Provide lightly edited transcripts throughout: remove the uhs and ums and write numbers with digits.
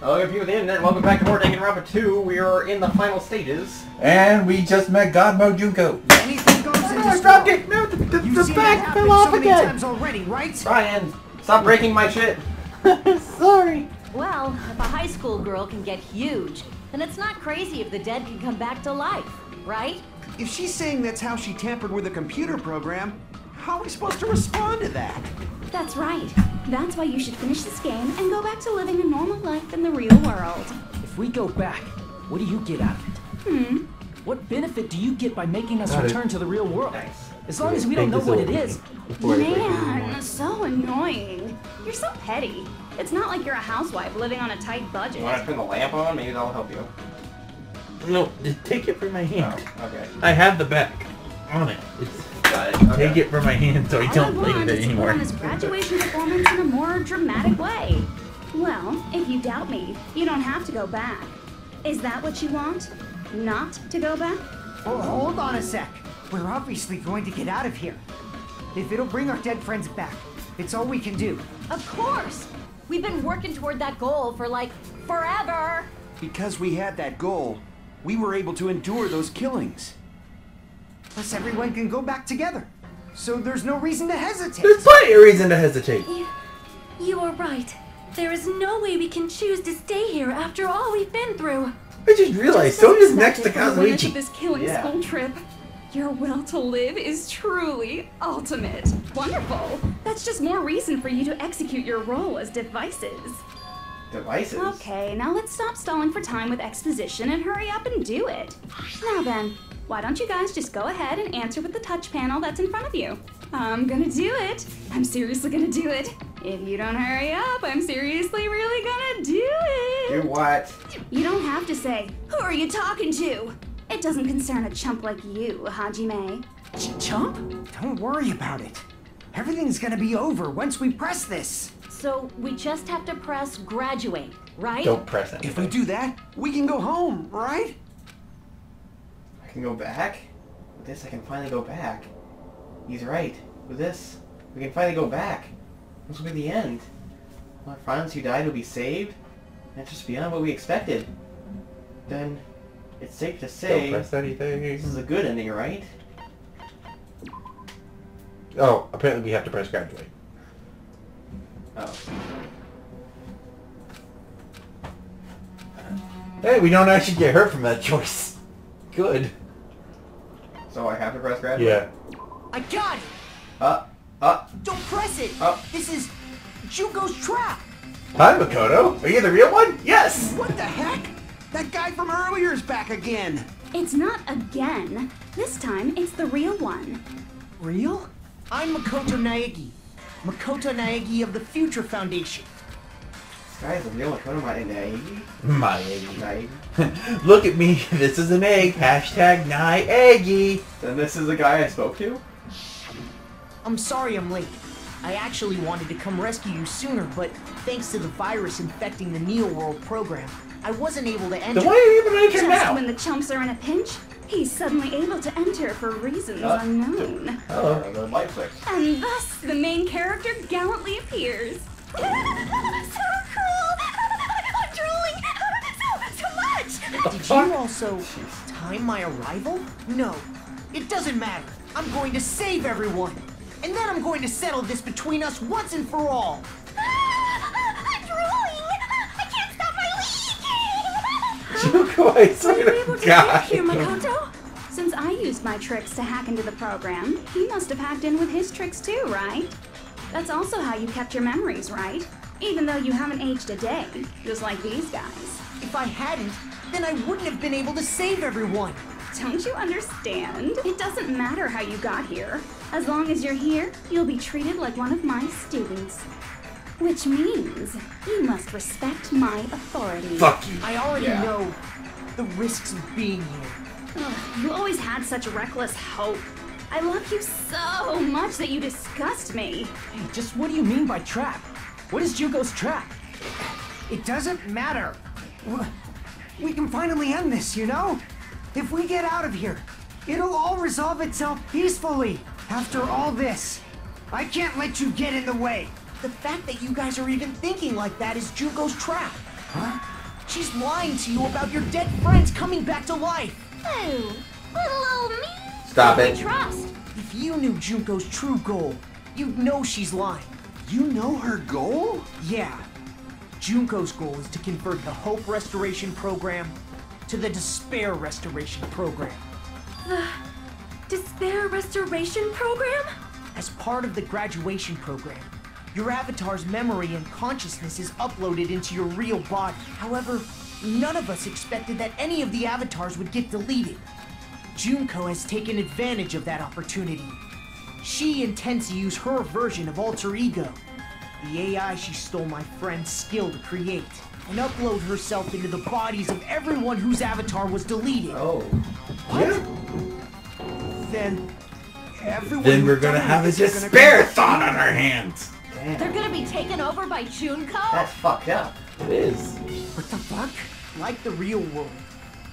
Hello, people of the internet. Welcome back to more Danganronpa 2. We are in the final stages. And we just met God Mode Junko. Anything goes in this I dropped it! world. No, the You've back fell off so many again! times already, right? Ryan, stop breaking my shit. Sorry. Well, if a high school girl can get huge, then it's not crazy if the dead can come back to life, right? If she's saying that's how she tampered with a computer program, how are we supposed to respond to that? That's right. That's why you should finish this game and go back to living a normal life in the real world. If we go back, what do you get out of it? What benefit do you get by making us return to the real world? Nice. As long as we don't know what it is. Man, so annoying. You're so petty. It's not like you're a housewife living on a tight budget. You want to turn the lamp on? Maybe that'll help you. No, just take it from my hand. Oh, okay. I have the back on it. Got it. Okay. Take it from my hand so I All don't I play want with it is to put anymore. on his graduation performance in a more dramatic way. Well, if you doubt me, you don't have to go back. Is that what you want? Not to go back? Oh, hold on a sec. We're obviously going to get out of here. If it'll bring our dead friends back, it's all we can do. Of course! We've been working toward that goal for like forever! Because we had that goal, we were able to endure those killings. Plus everyone can go back together. So there's no reason to hesitate. There's plenty of reason to hesitate. You are right. There is no way we can choose to stay here after all we've been through. I just realized Sonya's next to When we took Kazuichi. this killing Yeah. school trip, your will to live is truly ultimate. Wonderful. That's just more reason for you to execute your role as devices. Devices. Okay, now let's stop stalling for time with exposition and hurry up and do it. Now then, why don't you guys just go ahead and answer with the touch panel that's in front of you? I'm gonna do it. I'm seriously gonna do it. If you don't hurry up, I'm seriously really gonna do it. Do what? You don't have to say, who are you talking to? It doesn't concern a chump like you, Hajime. Chump? Don't worry about it. Everything's gonna be over once we press this. So we just have to press graduate, right? Don't press it. If we do that, we can go home, right? I can go back? With this, I can finally go back. He's right. With this, we can finally go back. This will be the end. All our friends who died will be saved. And it's just beyond what we expected. Then, it's safe to say... Don't press anything. This is a good ending, right? Oh, apparently we have to press graduate. Oh. Hey, we don't actually get hurt from that choice. Good. So I have to press graduate? Yeah. I got it! Don't press it! This is Junko's trap! Hi, Makoto. Are you the real one? Yes! What the heck? That guy from earlier is back again. It's not again. This time, it's the real one. Real? I'm Makoto Naegi. Makoto Naegi of the Future Foundation. This guy is a real Makoto Naegi. My eggy. Naegi. Look at me. This is an egg. Hashtag Eggy. Then this is the guy I spoke to? I'm sorry I'm late. I actually wanted to come rescue you sooner, but thanks to the virus infecting the Neo World program, I wasn't able to enter. Then why are you even entering Just now? when the chumps are in a pinch, he's suddenly able to enter for reasons unknown. Oh. The light switch. And thus, the main character gallantly appears. So cool! I'm drooling! So much! Did you also time my arrival? No, it doesn't matter. I'm going to save everyone. And then I'm going to settle this between us once and for all. I'm drooling! I can't stop my leaking! Junko, I Were swear you able to to God. get here, Makoto? Since I used my tricks to hack into the program, he must have hacked in with his tricks too, right? That's also how you kept your memories, right? Even though you haven't aged a day, just like these guys. If I hadn't, then I wouldn't have been able to save everyone. Don't you understand? It doesn't matter how you got here. As long as you're here, you'll be treated like one of my students. Which means you must respect my authority. Fuck you. I already Yeah. know the risks of being here. Ugh, you always had such reckless hope. I love you so much that you disgust me. Hey, just what do you mean by trap? What is Junko's trap? It doesn't matter. We can finally end this, you know? If we get out of here, it'll all resolve itself peacefully. After all this, I can't let you get in the way. The fact that you guys are even thinking like that is Junko's trap. Huh? She's lying to you about your dead friends coming back to life. Oh, little old me. Stop I it. trust. If you knew Junko's true goal, you'd know she's lying. You know her goal? Yeah. Junko's goal is to convert the Hope Restoration Program to the Despair Restoration Program. The Despair Restoration Program? As part of the graduation program, your avatar's memory and consciousness is uploaded into your real body. However, none of us expected that any of the avatars would get deleted. Junko has taken advantage of that opportunity. She intends to use her version of Alter Ego, the AI she stole my friend's skill to create, and upload herself into the bodies of everyone whose avatar was deleted. Oh. What? Yeah. Then everyone Then who we're gonna died have a is gonna come despair back. thought on our hands. Damn. They're gonna be taken over by Junko? That's fucked up. It is. What the fuck? Like the real world,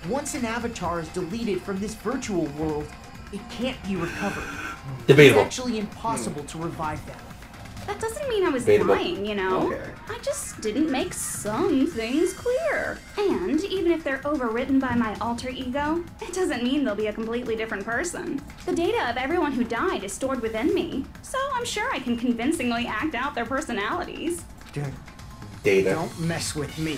once an avatar is deleted from this virtual world, it can't be recovered. Debatable. It's actually impossible to revive them. That doesn't mean I was Debatable. lying, you know? Okay. I just didn't make some things clear. And even if they're overwritten by my alter ego, it doesn't mean they'll be a completely different person. The data of everyone who died is stored within me, so I'm sure I can convincingly act out their personalities. Data. Don't mess with me.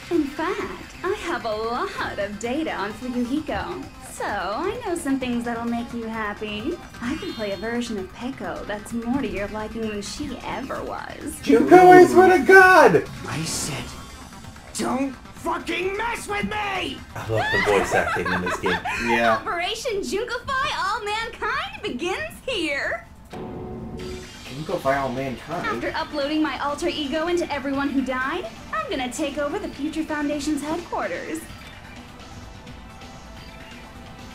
In fact, I have a lot of data on Fuyuhiko, so I know some things that'll make you happy. I can play a version of Peko that's more to your liking than she ever was. Junko, I swear to God! I said, don't fucking mess with me! I love the voice acting in this game. Yeah. Operation Junkify All Mankind begins here! Junko by all mankind. After uploading my alter ego into everyone who died, I'm gonna take over the Future Foundation's headquarters.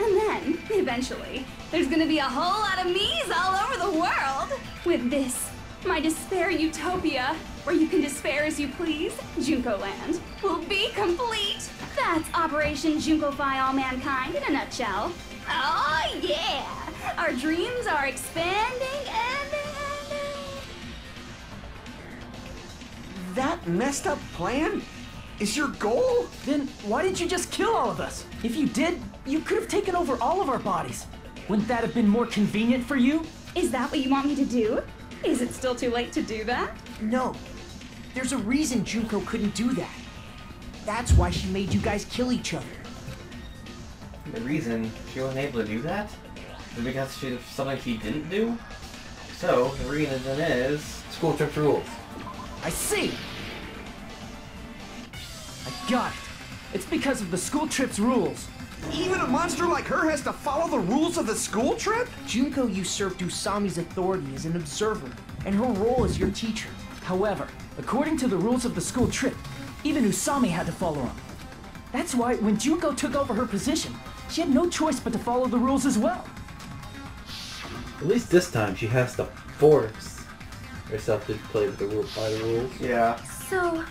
And then, eventually, there's gonna be a whole lot of me's all over the world! With this, my despair utopia, where you can despair as you please, Junko Land, will be complete! That's Operation Junkify All Mankind in a nutshell. Oh yeah! Our dreams are expanding and That messed up plan is your goal? Then why didn't you just kill all of us? If you did, you could have taken over all of our bodies. Wouldn't that have been more convenient for you? Is that what you want me to do? Is it still too late to do that? No. There's a reason Junko couldn't do that. That's why she made you guys kill each other. The reason she wasn't able to do that is because she something she didn't do. So the reason is School trip rules. I see! I got it. It's because of the school trip's rules. Even a monster like her has to follow the rules of the school trip? Junko usurped Usami's authority as an observer, and her role as your teacher. However, according to the rules of the school trip, even Usami had to follow them. That's why when Junko took over her position, she had no choice but to follow the rules as well. At least this time she has to force herself to play with the by the rules. yeah. So,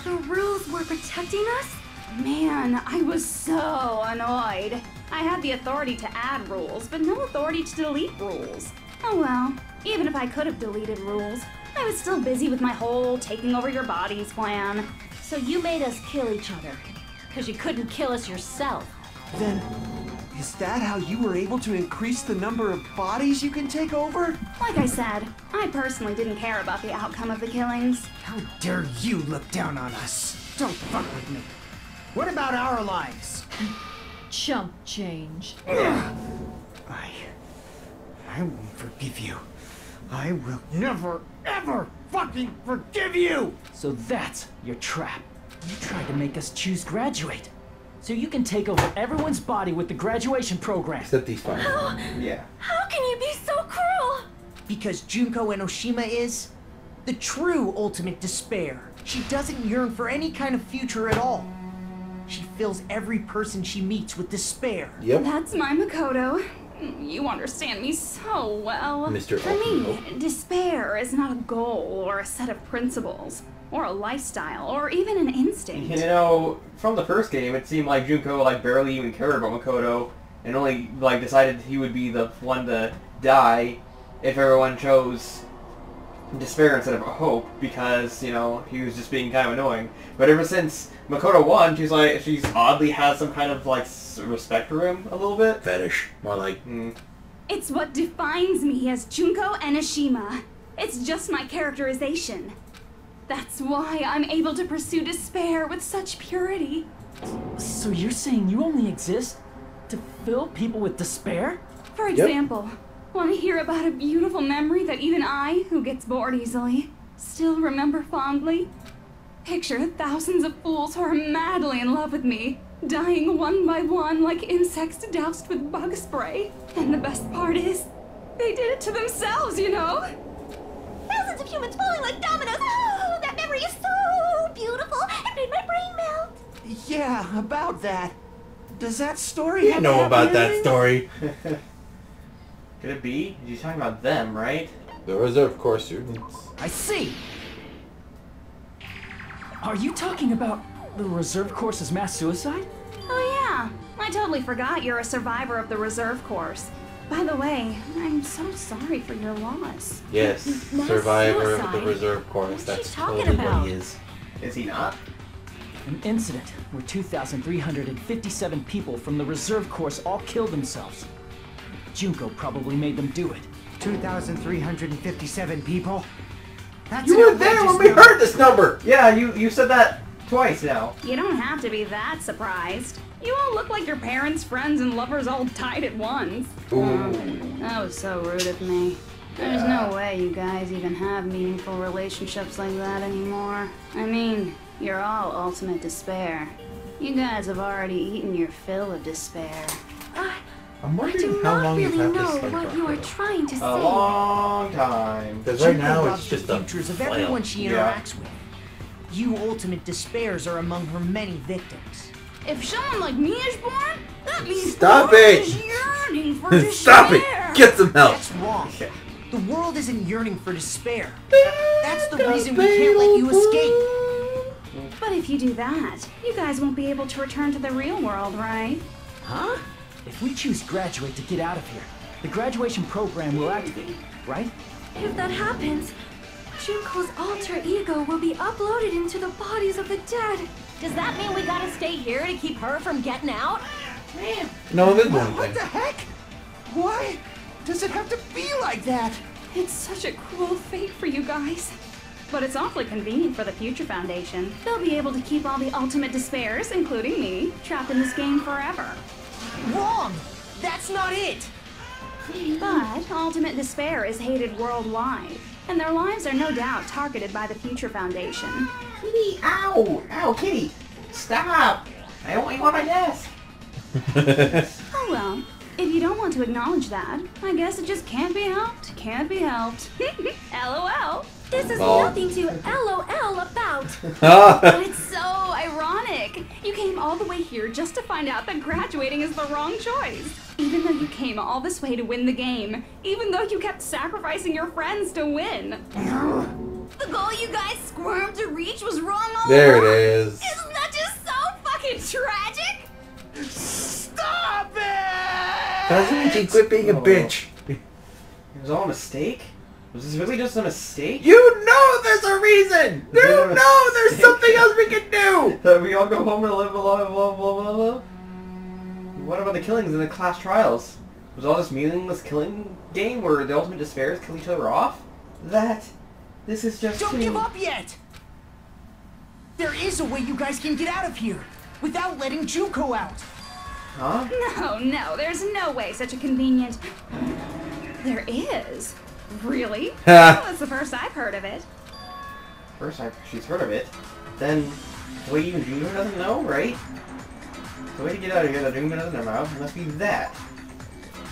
the rules were protecting us? Man, I was so annoyed. I had the authority to add rules, but no authority to delete rules. Oh well, even if I could have deleted rules, I was still busy with my whole taking over your bodies plan. So you made us kill each other. Because you couldn't kill us yourself. Then, is that how you were able to increase the number of bodies you can take over? Like I said, I personally didn't care about the outcome of the killings. How dare you look down on us? Don't fuck with me. What about our lives? Chump change. I won't forgive you. I will never, ever fucking forgive you! So that's your trap. You tried to make us choose graduate. So you can take over everyone's body with the graduation program. Except these five. Yeah. How can you be so cruel? Because Junko Enoshima is the true ultimate despair. She doesn't yearn for any kind of future at all. She fills every person she meets with despair. Yep. That's my Makoto. You understand me so well. Mr. For me, Ultimo. despair is not a goal or a set of principles, or a lifestyle, or even an instinct. You know, from the first game, it seemed like Junko barely even cared about Makoto, and only decided he would be the one to die if everyone chose despair instead of hope because, you know, he was just being kind of annoying. But ever since Makoto won, she's oddly has some kind of, like, respect for him a little bit. Fetish. More like... It's what defines me as Junko Enoshima. It's just my characterization. That's why I'm able to pursue despair with such purity. So you're saying you only exist to fill people with despair? For example, want to hear about a beautiful memory that even I, who gets bored easily, still remember fondly? Picture thousands of fools who are madly in love with me, dying one by one like insects doused with bug spray. And the best part is, they did it to themselves, you know? Thousands of humans falling like dominoes. Oh, that memory is so beautiful. It made my brain melt. Yeah, about that. Does that story You know about that story. Could it be? You're talking about them, right? The reserve corps students. I see. Are you talking about the reserve course's mass suicide? Oh yeah, I totally forgot you're a survivor of the reserve course. By the way, I'm so sorry for your loss. Yes, Mass survivor of suicide? the reserve corps. What's That's she talking totally what about? he is. Is he not? An incident where 2,357 people from the reserve course all killed themselves. Junko probably made them do it. 2,357 people? That's You an were there outrageous when we number. heard this number! Yeah, you said that twice now. You don't have to be that surprised. You all look like your parents, friends, and lovers all died at once. That was so rude of me. There's no way you guys even have meaningful relationships like that anymore. I mean, you're all ultimate despair. You guys have already eaten your fill of despair. I'm I wondering do how not long you've really had know this what you are trying to A say. long time. Because right Junko now loves it's the just a futures of flail. everyone she Yeah. interacts with. You ultimate despairs are among her many victims. If someone like me is born, that means Stop the world it! is yearning for despair. Stop it! Get some help! That's wrong. Okay. The world isn't yearning for despair. That's the reason we can't let you escape. But if you do that, you guys won't be able to return to the real world, right? Huh? If we choose graduate to get out of here, the graduation program will activate, right? If that happens, Junko's alter ego will be uploaded into the bodies of the dead. Does that mean we gotta stay here to keep her from getting out? Man, No, there's one what thing. the heck? Why does it have to be like that? It's such a cruel fate for you guys. But it's awfully convenient for the Future Foundation. They'll be able to keep all the ultimate despairs, including me, trapped in this game forever. Wrong! That's not it! But ultimate despair is hated worldwide, and their lives are no doubt targeted by the Future Foundation. Kitty, ow! Ow, Kitty! Stop! I don't want you on my desk! Oh well, if you don't want to acknowledge that, I guess it just can't be helped. Can't be helped. LOL. This is Lol. nothing to LOL about. But it's so ironic. You came all the way here just to find out that graduating is the wrong choice. Even though you came all this way to win the game. Even though you kept sacrificing your friends to win. The goal you guys squirmed to reach was wrong all There it along. is. Isn't that just so fucking tragic? Stop it! Doesn't mean she quit being a bitch. It was all a mistake? Was this really just a mistake? You know there's a reason! You know there's something else we can do! That we all go home and live blah blah blah blah blah? What about the killings in the class trials? Was all this meaningless killing game where the ultimate despairs kill each other off? This is just Don't too... give up yet! There is a way you guys can get out of here without letting Junko out. Huh? No, there's no way such a convenient... There is. Really? Ha. That's the first I've heard of it. First she's heard of it. Then, the way even Junior doesn't know, right? The way to get out of here that Junior doesn't know must be that.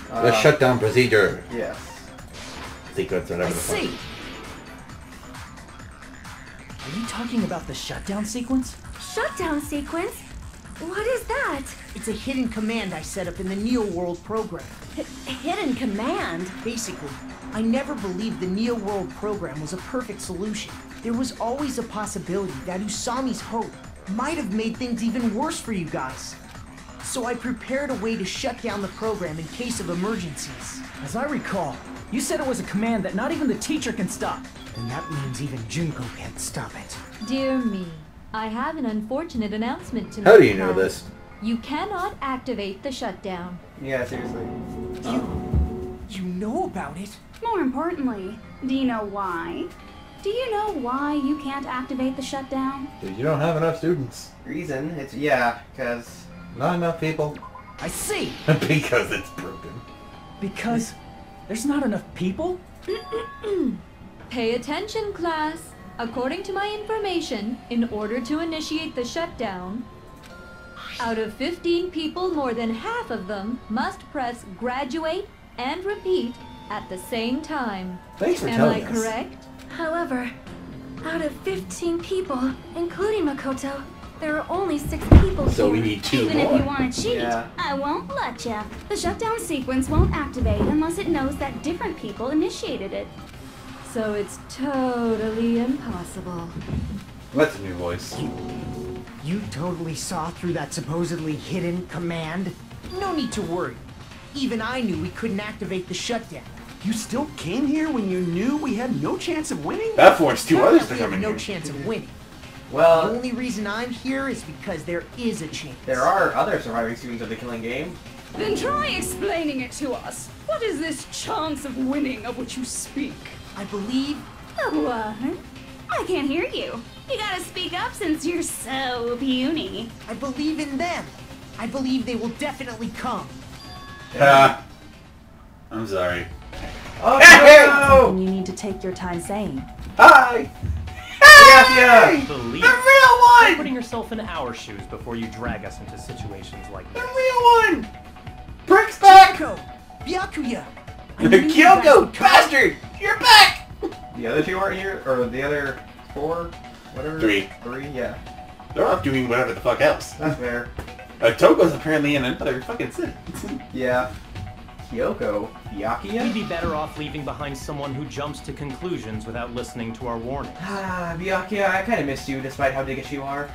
The shutdown procedure. Yes. Secrets, whatever I the fuck. see. Are you talking about the shutdown sequence? Shutdown sequence? What is that? It's a hidden command I set up in the Neo World program. Hidden command? Basically, I never believed the Neo World program was a perfect solution. There was always a possibility that Usami's hope might have made things even worse for you guys. So I prepared a way to shut down the program in case of emergencies. As I recall, you said it was a command that not even the teacher can stop. And that means even Junko can't stop it. Dear me, I have an unfortunate announcement to make. How do you know this? You cannot activate the shutdown. Yeah, seriously. You know about it? More importantly, do you know why? Do you know why you can't activate the shutdown? You don't have enough students. Reason? It's, yeah, because... Not enough people. I see. Because it's broken. Because there's not enough people? Pay attention, class. According to my information, in order to initiate the shutdown, out of 15 people, more than half of them must press graduate and repeat at the same time. Thanks for Am telling I us. correct? However, out of 15 people, including Makoto, there are only 6 people So here. we need 2 Even more. if you want to cheat, Yeah. I won't let ya. The shutdown sequence won't activate unless it knows that different people initiated it. So it's totally impossible. That's a new voice. You totally saw through that supposedly hidden command? No need to worry. Even I knew we couldn't activate the shutdown. You still came here when you knew we had no chance of winning? That forced 2 Not others that to we come have in no here. chance of winning. The Well, only reason I'm here is because there is a chance. there are other surviving students of the Killing Game. Then try explaining it to us. What is this chance of winning of which you speak? I believe What? I can't hear you. You gotta speak up since you're so puny. I believe in them. I believe they will definitely come. I'm sorry. Oh no! You need to take your time saying. Hi! Yeah! Believe. The real Try one! putting yourself in our shoes before you drag us into situations like The this. real one! Brick's back! Kyoko! Byakuya! Kyoko, bastard! You're back! The other 2 aren't here? Or the other 4? Whatever? 3. 3, yeah. They're off doing whatever the fuck else. That's fair. Toko's apparently in another fucking city. Yeah. Kyoko? We'd Byakuya? be better off leaving behind someone who jumps to conclusions without listening to our warnings. Ah, Byakuya, I kinda missed you despite how biggish you are.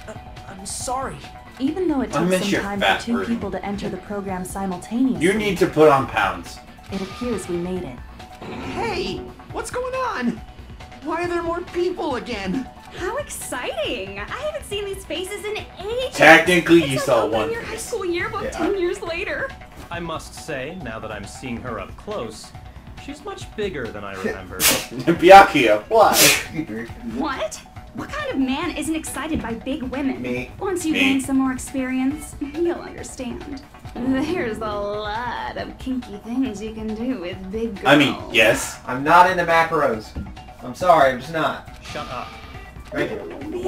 I'm sorry. Even though it I took miss some your time fat for 2 version. people to enter the program simultaneously, You need to put on pounds. it appears we made it. Hey, what's going on? Why are there more people again? How exciting! I haven't seen these faces in ages. Technically, you It's saw like one opening your high face. school yearbook Yeah. 10 years later. I must say, now that I'm seeing her up close, she's much bigger than I remember. Byakuya, why? What? What kind of man isn't excited by big women? Me. Once you Me. gain some more experience, you'll understand. There's a lot of kinky things you can do with big girls. I mean, yes. I'm not into macros. I'm sorry, I'm just not. Shut up. Thank you.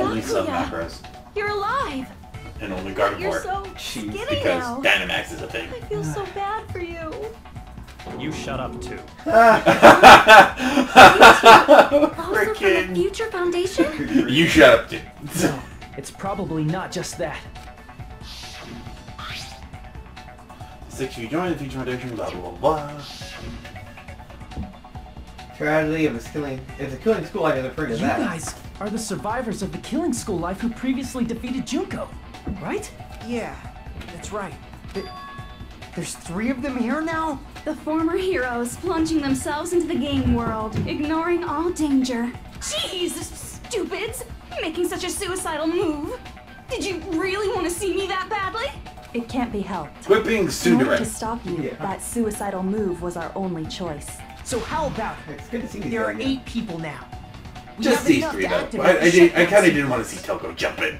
Only some Byakuya, macros. you're alive. And only You're Gardevoir. so Jeez, skinny Because now. Dynamax is a thing. I feel so bad for you. You shut up too. Also from the Frickin'. Future Foundation? You shut up too. It's probably not just that. 6 you join the Future Foundation, blah blah blah. Tragedy of the killing. If the killing school life is referring to You that. guys are the survivors of the killing school life who previously defeated Junko, right? Yeah, that's right. There's 3 of them here now? The former heroes plunging themselves into the game world, ignoring all danger. Jeez, stupids! Making such a suicidal move. Did you really want to see me that badly? It can't be helped. Quit being In order to Tsundere. stop you, Yeah. that suicidal move was our only choice. So how about it? It's good to see these There are guys. 8 people now. We Just have these enough 3 to though. activate I the kinda shutdown didn't want to see sequence. Toko jump in.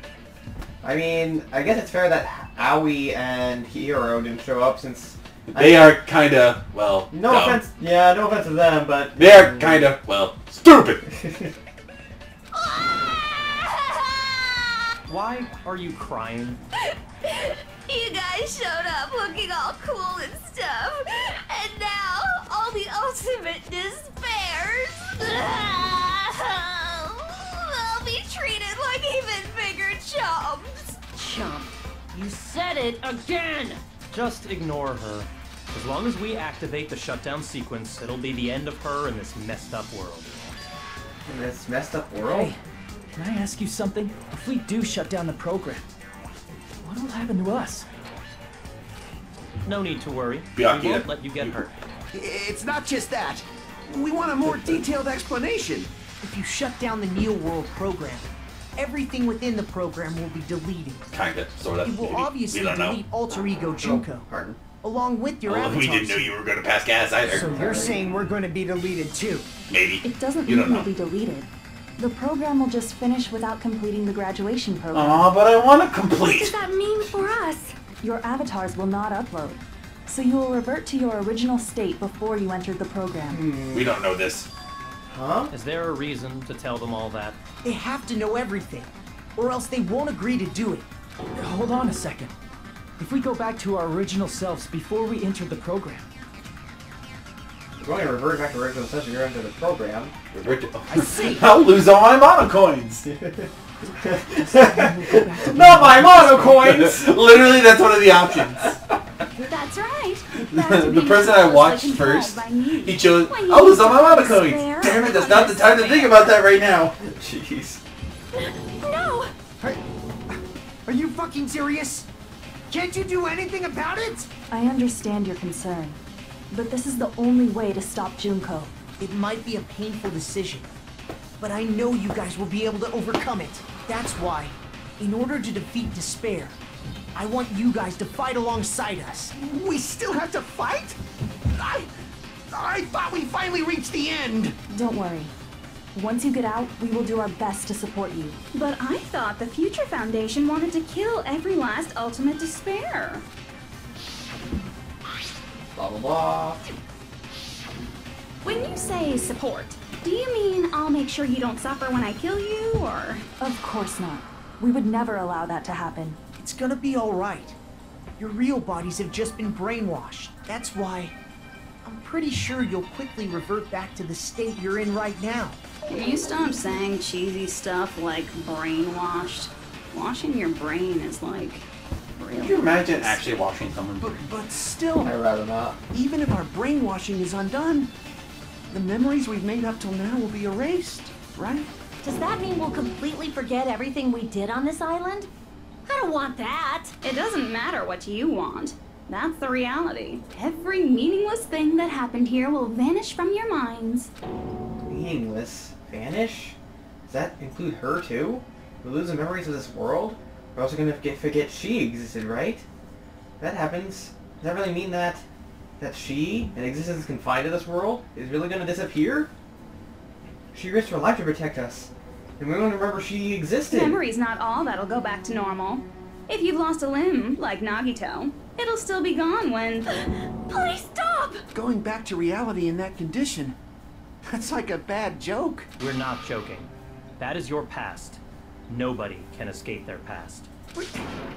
I mean, I guess it's fair that Aoi and Hiro didn't show up since... They are kinda, well, No dumb. offense, yeah, no offense to them, but... They are kinda, well, stupid! Why are you crying? You guys showed up looking all cool and stuff, and now all the ultimate despairs. They'll be treated like even bigger chumps. Chump. You said it again! Just ignore her. As long as we activate the shutdown sequence, it'll be the end of her in this messed up world. In this messed up world? Hey, can I ask you something? If we do shut down the program, what will happen to us? No need to worry. Be We lucky won't that- let you get hurt. It's not just that. We want a more detailed explanation. If you shut down the Neo World program, everything within the program will be deleted. Kinda, sorta. It will maybe. obviously We don't know. delete Alter Ego Junko, Pardon. along with your Oh, avatars. we didn't know you were gonna pass gas either. So you're saying we're going to be deleted too? Maybe. It doesn't You mean don't we'll know. be deleted. The program will just finish without completing the graduation program. Aw, but I want to What does complete. that mean for us? Your avatars will not upload, so you will revert to your original state before you entered the program. We don't know this. Huh? Is there a reason to tell them all that? They have to know everything, or else they won't agree to do it. Hold on a second. If we go back to our original selves before we entered the program, We're going to revert back to original session. You're into the program. I see. I'll lose all my mono coins. Not my mono coins. Literally, that's one of the options. That's right. Back to The being person I closely watched controlled first, by me. he chose. When you I'll lose all my mono despair, coins. Damn it, that's not the time to think about that right now. Jeez. No! Are you fucking serious? Can't you do anything about it? I understand your concern, but this is the only way to stop Junko. It might be a painful decision, but I know you guys will be able to overcome it. That's why, in order to defeat despair, I want you guys to fight alongside us. We still have to fight? I thought we finally reached the end. Don't worry. Once you get out, we will do our best to support you. But I thought the Future Foundation wanted to kill every last ultimate despair. Blah blah blah. When you say support, do you mean I'll make sure you don't suffer when I kill you, or? Of course not. We would never allow that to happen. It's gonna be alright. Your real bodies have just been brainwashed. That's why I'm pretty sure you'll quickly revert back to the state you're in right now. Can you stop saying cheesy stuff like brainwashed? Washing your brain is like real. Can you imagine actually washing someone? But still, I'd rather not. even if our brainwashing is undone, the memories we've made up till now will be erased, right? Does that mean we'll completely forget everything we did on this island? I don't want that. It doesn't matter what you want. That's the reality. Every meaningless thing that happened here will vanish from your minds. Meaningless. Vanish? Does that include her too? We lose the memories of this world? We're also gonna forget she existed, right? If that happens, does that really mean that she, an existence confined to this world, is really gonna disappear? She risked her life to protect us, and we won't remember she existed. Memory's not all that'll go back to normal. If you've lost a limb, like Nagito, it'll still be gone when... Please stop! Going back to reality in that condition, that's like a bad joke. We're not joking. That is your past. Nobody can escape their past.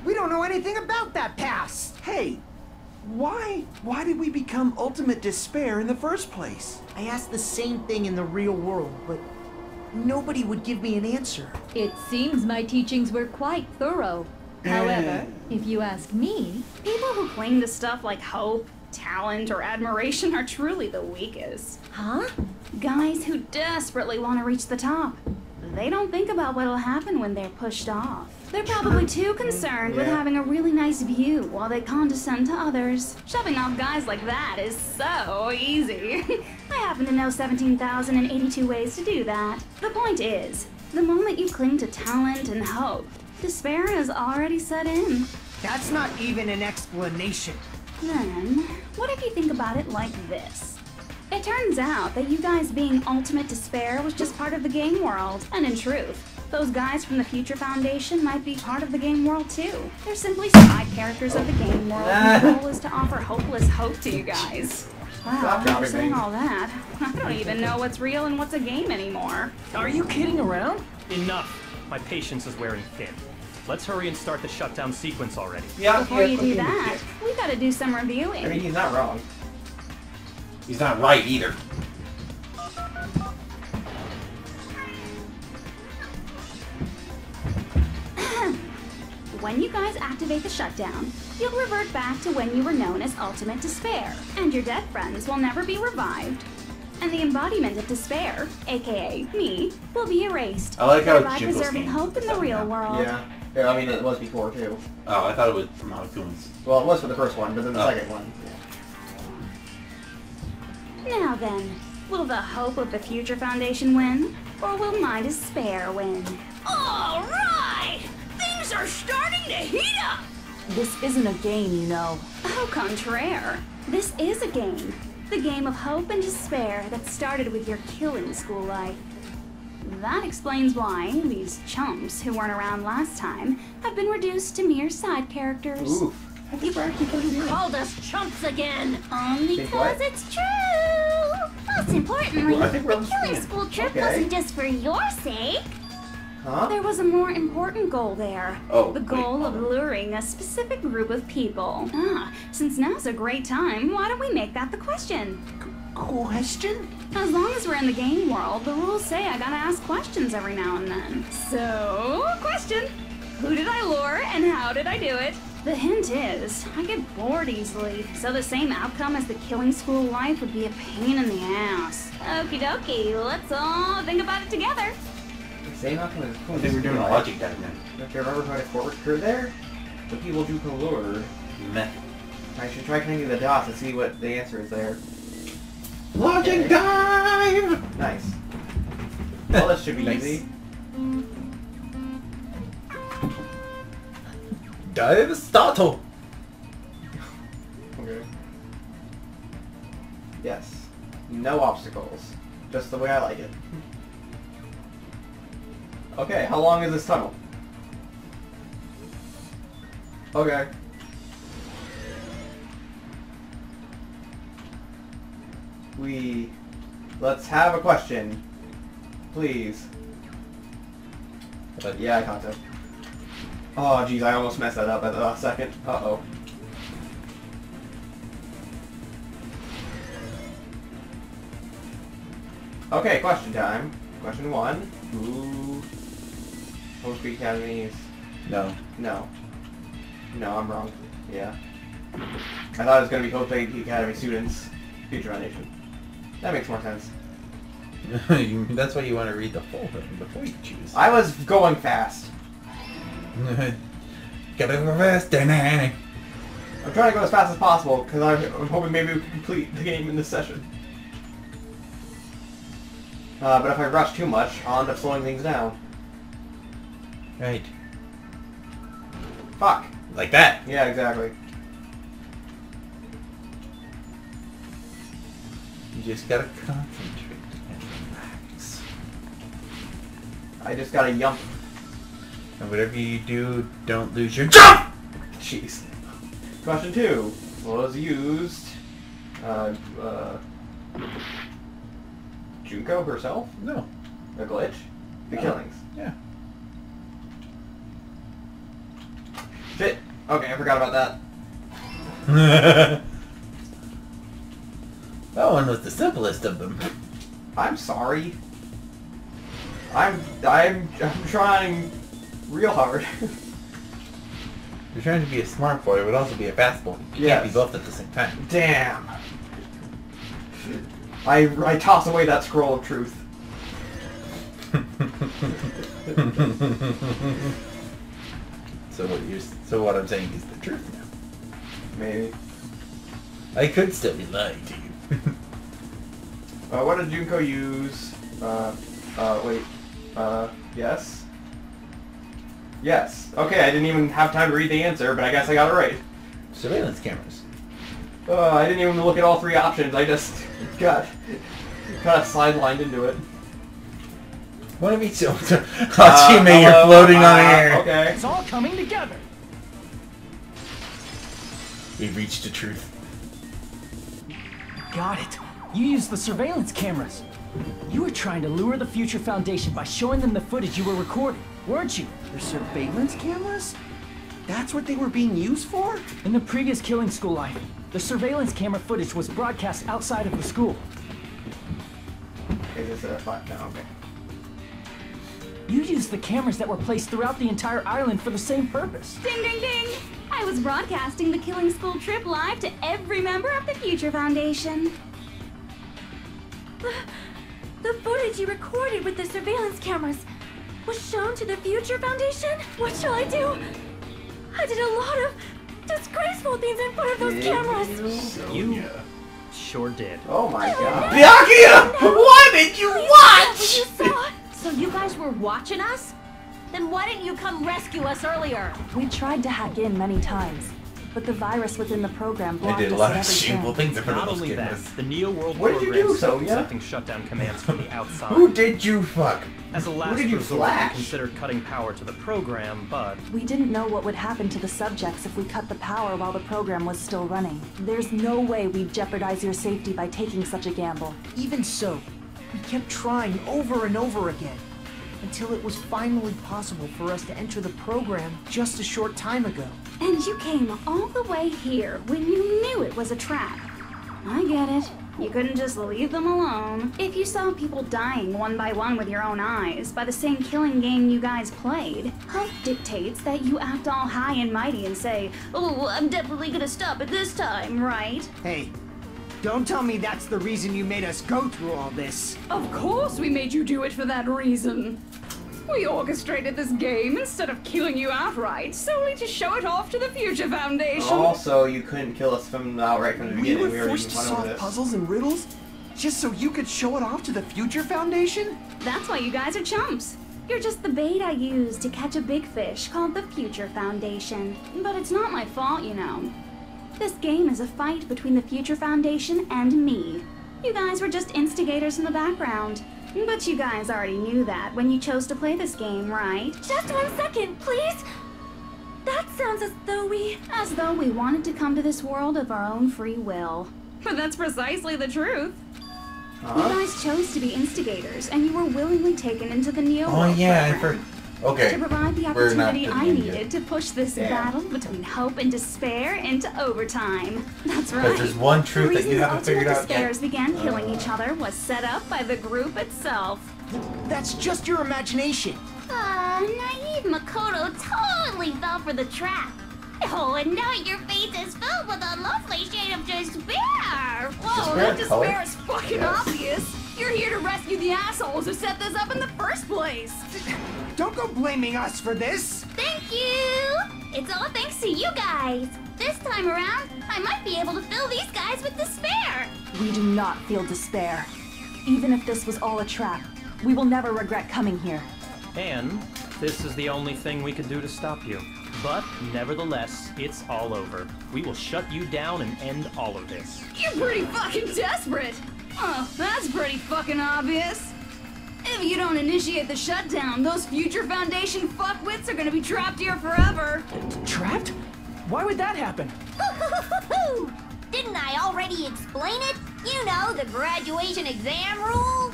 We don't know anything about that past! Hey, why did we become ultimate despair in the first place? I asked the same thing in the real world, but nobody would give me an answer. It seems my teachings were quite thorough. However, if you ask me, People who cling to stuff like hope, talent, or admiration are truly the weakest. Huh? Guys who desperately want to reach the top. They don't think about what'll happen when they're pushed off. They're probably too concerned with having a really nice view while they condescend to others. Shoving off guys like that is so easy. I happen to know 17,082 ways to do that. The point is, the moment you cling to talent and hope, despair has already set in. That's not even an explanation. Then, what if you think about it like this? It turns out that you guys being ultimate despair was just part of the game world. And in truth, those guys from the Future Foundation might be part of the game world too. They're simply side characters of the game world, and the goal is to offer hopeless hope to you guys. Wow, Stop after saying dropping all that, I don't even know what's real and what's a game anymore. are you kidding around? Enough! My patience is wearing thin. Let's hurry and start the shutdown sequence already. Yeah, Before you do that, we gotta do some I mean, reviewing. he's not wrong. He's not right either. When you guys activate the shutdown, you'll revert back to when you were known as Ultimate Despair, and your dead friends will never be revived. And the embodiment of despair, aka me, will be erased, I like how thereby Jimbo's preserving game hope in the is real now. world. Yeah. Yeah, I mean, it was before, too. Oh, I thought it was from Hanakuma's. Well, it was for the first one, but then the second one. Yeah. Now then, will the hope of the Future Foundation win? Or will my despair win? All right! Things are starting to heat up! This isn't a game, you know. Au contraire. This is a game. The game of hope and despair that started with your killing school life. That explains why these chumps who weren't around last time have been reduced to mere side characters. Oof. You called us chumps again! Because it's true! Most importantly, Well, I think we're the killing school trip Okay. wasn't just for your sake. Huh? There was a more important goal there. Oh, the goal of luring a specific group of people. Since now's a great time, why don't we make that the question? Question? As long as we're in the game world, the rules say I gotta ask questions every now and then. So, question. Who did I lure and how did I do it? The hint is, I get bored easily, so the same outcome as the killing school life would be a pain in the ass. Okie dokie, let's all think about it together. Same outcome as I think we're doing a logic diagram. Don't you remember how to forward occurred there? The people you can lure. Meh. I should try connecting the dots and see what the answer is there. Logic dive! Nice. Well, this should be Nice. easy. Dive startle! Okay. Yes. No obstacles. Just the way I like it. Okay, how long is this tunnel? Okay. Let's have a question. Please. Yeah, I caught it. Oh, jeez, I almost messed that up at the last second. Uh-oh. Okay, question time. Question 1. Who... Host Street Academies? No. No. No, I'm wrong. Yeah. I thought it was going to be Host Street Academy students. Future Foundation. That makes more sense. That's why you want to read the full thing before you choose. I was going fast. Gotta go fast, Danny. I'm trying to go as fast as possible, because I'm hoping maybe we can complete the game in this session. But if I rush too much, I'll end up slowing things down. Right. Fuck. Like that. Yeah, exactly. You just gotta concentrate and relax. I just gotta yump. And whatever you do, don't lose your jump! Jeez. Question 2 was used... Junko herself? No. A glitch? The No. killings? Yeah. Shit! Okay, I forgot about that. That one was the simplest of them. I'm sorry. I'm trying real hard. You're trying to be a smart boy, but also be a fast boy. You can't be both at the same time. Damn. I toss away that scroll of truth. So what I'm saying is the truth now. Maybe. I could still be lying to you. What did Junko use? Wait. Yes? Yes. Okay, I didn't even have time to read the answer, but I guess I got it right. Surveillance cameras. I didn't even look at all 3 options, I just got kind of sidelined into it. One of each. Oh, teammate, you're floating on air. Okay. It's all coming together. We've reached the truth. Got it. You used the surveillance cameras. You were trying to lure the Future Foundation by showing them the footage you were recording, weren't you? The surveillance cameras? That's what they were being used for? In the previous killing school life, the surveillance camera footage was broadcast outside of the school. Is this a flat? No, okay. You used the cameras that were placed throughout the entire island for the same purpose. Ding ding ding! I was broadcasting the killing school trip live to every member of the Future Foundation. The footage you recorded with the surveillance cameras. was shown to the Future Foundation? What shall I do? I did a lot of disgraceful things in front of those cameras. You sure did. Oh my god. Byakuya! What did you watch? So you guys were watching us? Then why didn't you come rescue us earlier? We tried to hack in many times, but the virus within the program They blocked did us a lot at of every shameful chance. things in front Not of those only that, cameras. the Neo World What did you program do, stopped Sonya? accepting shutdown commands from the outside. Who did you fuck? As a last did you resort, flash? we considered cutting power to the program, but We didn't know what would happen to the subjects if we cut the power while the program was still running. There's no way we'd jeopardize your safety by taking such a gamble. Even so, we kept trying over and over again, until it was finally possible for us to enter the program just a short time ago. And you came all the way here when you knew it was a trap. I get it. You couldn't just leave them alone. If you saw people dying one by one with your own eyes by the same killing game you guys played, health dictates that you act all high and mighty and say, "Oh, I'm definitely gonna stop it this time, right?" Hey, don't tell me that's the reason you made us go through all this. Of course we made you do it for that reason. We orchestrated this game instead of killing you outright, solely to show it off to the Future Foundation. Also, you couldn't kill us outright from the We beginning. were We were forced making to fun of solve this. puzzles and riddles just so you could show it off to the Future Foundation? That's why you guys are chumps. You're just the bait I used to catch a big fish called the Future Foundation. But it's not my fault, you know. This game is a fight between the Future Foundation and me. You guys were just instigators in the background. But you guys already knew that when you chose to play this game, right? Just 1 second, please. That sounds as though we... As though we wanted to come to this world of our own free will. But that's precisely the truth. You guys chose to be instigators, and you were willingly taken into the Neo Oh World yeah, I program. Okay. To provide the We're not opportunity to the I end needed yet. to push this Damn. battle between hope and despair into overtime. That's right. Because there's one truth the that you reason haven't figured ultimate out yet. despairs began killing each other was set up by the group itself. That's just your imagination. Naive Makoto totally fell for the trap. Oh, and now your face is filled with a lovely shade of despair. Whoa, Despair that color? despair is fucking Yes. obvious. You're here to rescue the assholes who set this up in the first place. Don't go blaming us for this. Thank you. It's all thanks to you guys. This time around, I might be able to fill these guys with despair. We do not feel despair. Even if this was all a trap, we will never regret coming here. And this is the only thing we can do to stop you. But nevertheless, it's all over. We will shut you down and end all of this. You're pretty fucking desperate. Oh, that's pretty fucking obvious. If you don't initiate the shutdown, those Future Foundation fuckwits are gonna be trapped here forever. Trapped? Why would that happen? Didn't I already explain it? You know, the graduation exam rule.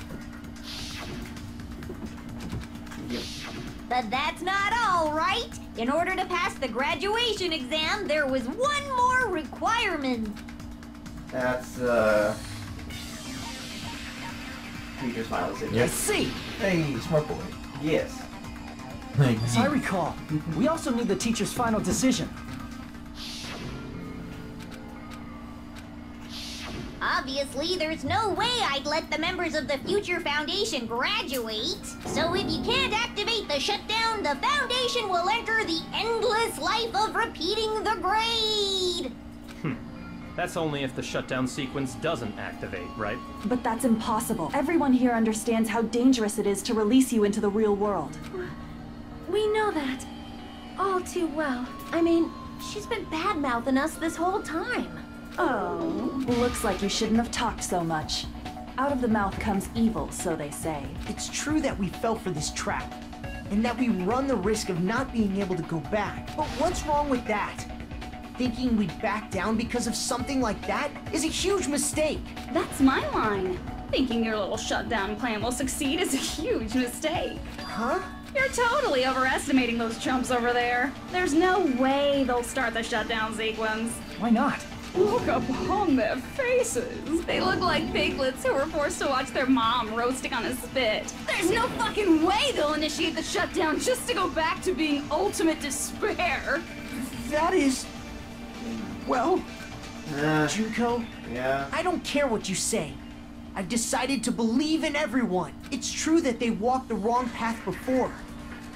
But that's not all, right? In order to pass the graduation exam, there was one more requirement. That's, Teacher's Milo said. I see. Hey, smart boy. Yes. As I recall, we also need the teacher's final decision. Obviously, there's no way I'd let the members of the Future Foundation graduate. So if you can't activate the shutdown, the Foundation will enter the endless life of repeating the grade. That's only if the shutdown sequence doesn't activate, right? But that's impossible. Everyone here understands how dangerous it is to release you into the real world. We know that all too well. I mean, she's been bad-mouthing us this whole time. Oh, looks like you shouldn't have talked so much. Out of the mouth comes evil, so they say. It's true that we fell for this trap, and that we run the risk of not being able to go back. But what's wrong with that? Thinking we'd back down because of something like that is a huge mistake. That's my line. Thinking your little shutdown plan will succeed is a huge mistake. Huh? You're totally overestimating those chumps over there. There's no way they'll start the shutdown sequence. Why not? Look upon their faces. They look like piglets who were forced to watch their mom roasting on a spit. There's no fucking way they'll initiate the shutdown just to go back to being ultimate despair. That is... well... Junko, Yeah. I don't care what you say. I've decided to believe in everyone. It's true that they walked the wrong path before,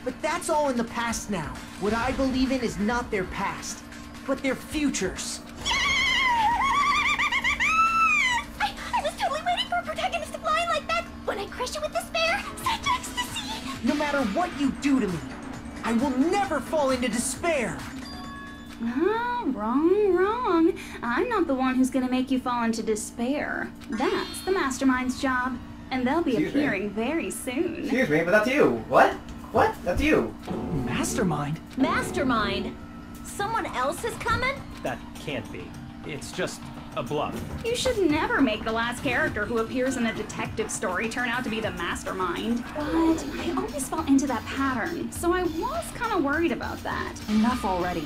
But that's all in the past now. What I believe in is not their past, but their futures. I was totally waiting for a protagonist to fly like that when I crush you with despair. Such ecstasy! No matter what you do to me, I will never fall into despair. Wrong. I'm not the one who's gonna make you fall into despair. That's the Mastermind's job, and they'll be appearing very soon. Excuse me, but that's you. What? What? That's you. Mastermind? Mastermind? Someone else is coming? That can't be. It's just a bluff. You should never make the last character who appears in a detective story turn out to be the mastermind. But I always fall into that pattern, so I was kind of worried about that. Enough already.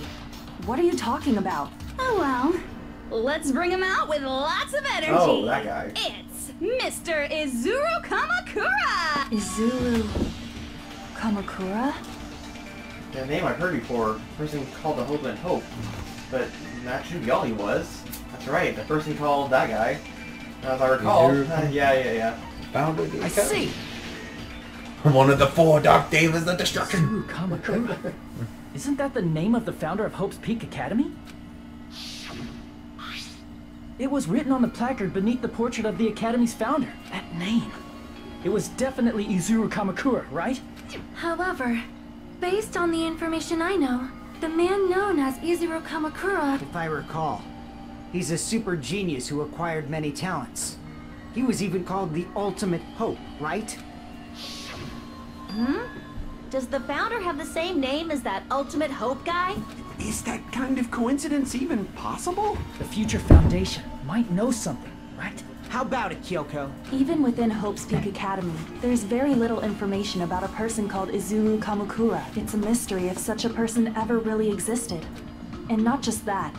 What are you talking about? Oh well, let's bring him out with lots of energy. Oh, that guy. It's Mr. Izuru Kamakura! Izuru Kamakura? The name I've heard before. A person called the Hope and Hope. But that shouldn't be all he was. That's right, the person called that guy. As I recall. Yeah. Founder of the I see. One of the 4 Dark Devas of Destruction. Izuru Kamakura. Isn't that the name of the founder of Hope's Peak Academy? It was written on the placard beneath the portrait of the Academy's founder. That name. It was definitely Izuru Kamakura, right? However, based on the information I know, the man known as Izuru Kamakura... If I recall, he's a super genius who acquired many talents. He was even called the Ultimate Hope, right? Does the founder have the same name as that Ultimate Hope guy? Is that kind of coincidence even possible? The future foundation might know something, right? How about it, Kyoko? Even within Hope's Peak Academy, there's very little information about a person called Izuru Kamakura. It's a mystery if such a person ever really existed. And not just that,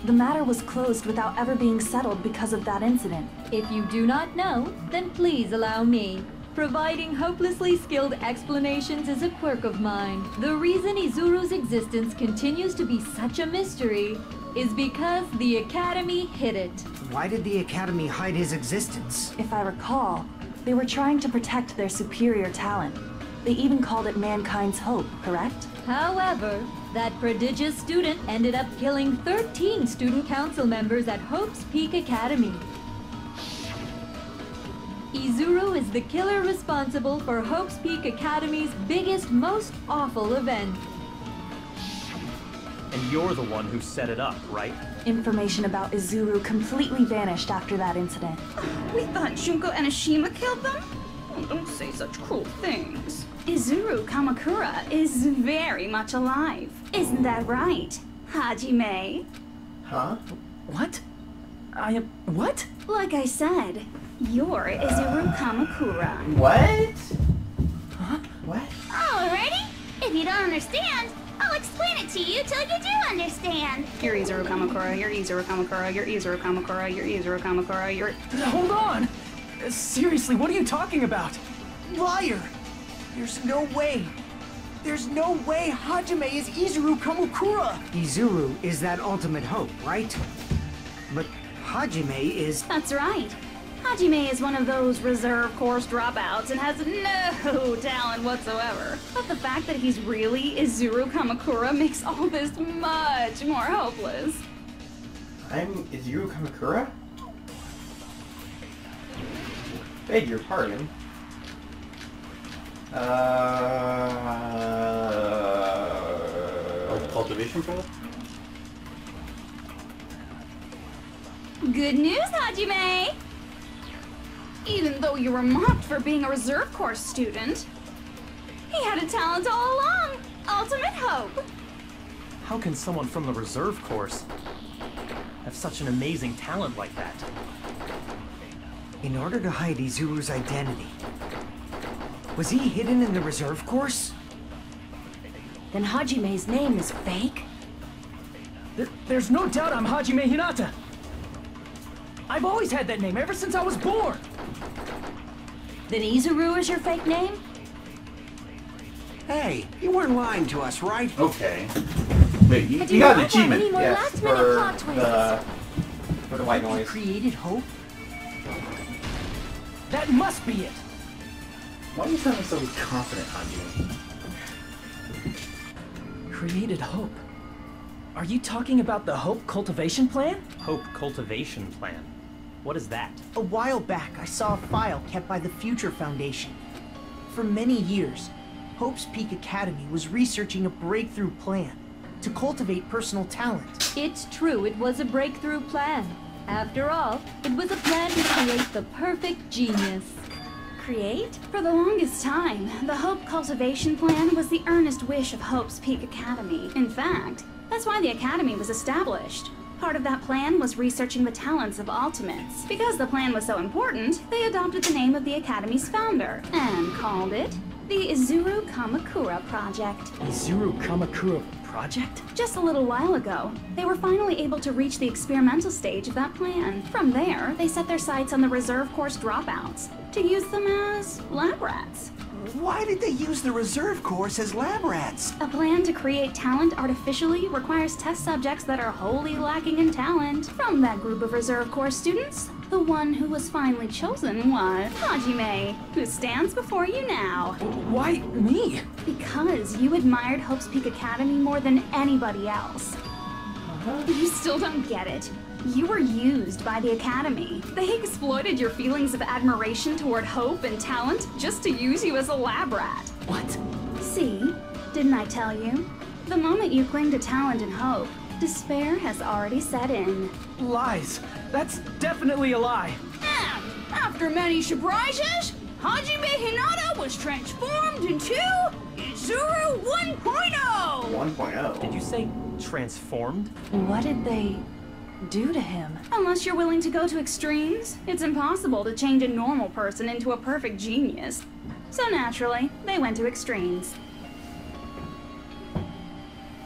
the matter was closed without ever being settled because of that incident. If you do not know, then please allow me. Providing hopelessly skilled explanations is a quirk of mine. The reason Izuru's existence continues to be such a mystery is because the Academy hid it. Why did the Academy hide his existence? If I recall, they were trying to protect their superior talent. They even called it mankind's hope, correct? However, that prodigious student ended up killing 13 student council members at Hope's Peak Academy. Izuru is the killer responsible for Hope's Peak Academy's biggest, most awful event. And you're the one who set it up, right? Information about Izuru completely vanished after that incident. We thought Junko Enoshima killed them? Oh, don't say such cruel things. Izuru Kamakura is very much alive. Isn't that right, Hajime? Huh? What? What? Like I said, you're Izuru Kamakura. What? Huh? What? Alrighty. If you don't understand, I'll explain it to you till you do understand. You're Izuru Kamakura, you're Izuru Kamakura, you're Izuru Kamakura, you're Izuru Kamakura, you're... Hold on! Seriously, what are you talking about? Liar! There's no way. There's no way Hajime is Izuru Kamakura! Izuru is that ultimate hope, right? But Hajime is... That's right. Hajime is one of those reserve course dropouts and has no talent whatsoever. But the fact that he's really Izuru Kamakura makes all this much more hopeless. I'm Izuru Kamakura? Beg your pardon. Cultivation product? Good news, Hajime! Even though you were mocked for being a reserve course student, he had a talent all along! Ultimate hope! How can someone from the reserve course have such an amazing talent like that? In order to hide Izuru's identity, was he hidden in the reserve course? Then Hajime's name is fake? There's no doubt I'm Hajime Hinata! I've always had that name ever since I was born! Then Izuru is your fake name? Hey, you weren't lying to us, right? Okay. Wait, I do you got an not want achievement. any more Yes, last-minute plot twists. For the white noise. Created hope? That must be it! Why are you sounding so confident, Hajime? created Hope. Are you talking about the Hope Cultivation Plan? Hope Cultivation Plan. What is that? A while back, I saw a file kept by the Future Foundation. For many years, Hope's Peak Academy was researching a breakthrough plan to cultivate personal talent. It's true, it was a breakthrough plan. After all, it was a plan to create the perfect genius. Create? For the longest time, the Hope Cultivation Plan was the earnest wish of Hope's Peak Academy. In fact, that's why the Academy was established. Part of that plan was researching the talents of Ultimates. Because the plan was so important, they adopted the name of the Academy's founder and called it the Izuru Kamakura Project. Izuru Kamakura Project? Just a little while ago, they were finally able to reach the experimental stage of that plan. From there, they set their sights on the reserve course dropouts to use them as lab rats. Why did they use the reserve course as lab rats? A plan to create talent artificially requires test subjects that are wholly lacking in talent. From that group of reserve course students, the one who was finally chosen was Hajime, who stands before you now. Why me? Because you admired Hope's Peak Academy more than anybody else. You still don't get it. You were used by the Academy. They exploited your feelings of admiration toward hope and talent just to use you as a lab rat. What? See? Didn't I tell you? The moment you cling to talent and hope, despair has already set in. Lies. That's definitely a lie. And after many surprises, Hajime Hinata was transformed into Izuru 1.0! 1.0? Did you say transformed? What did they do to him? Unless you're willing to go to extremes, it's impossible to change a normal person into a perfect genius. So naturally, they went to extremes.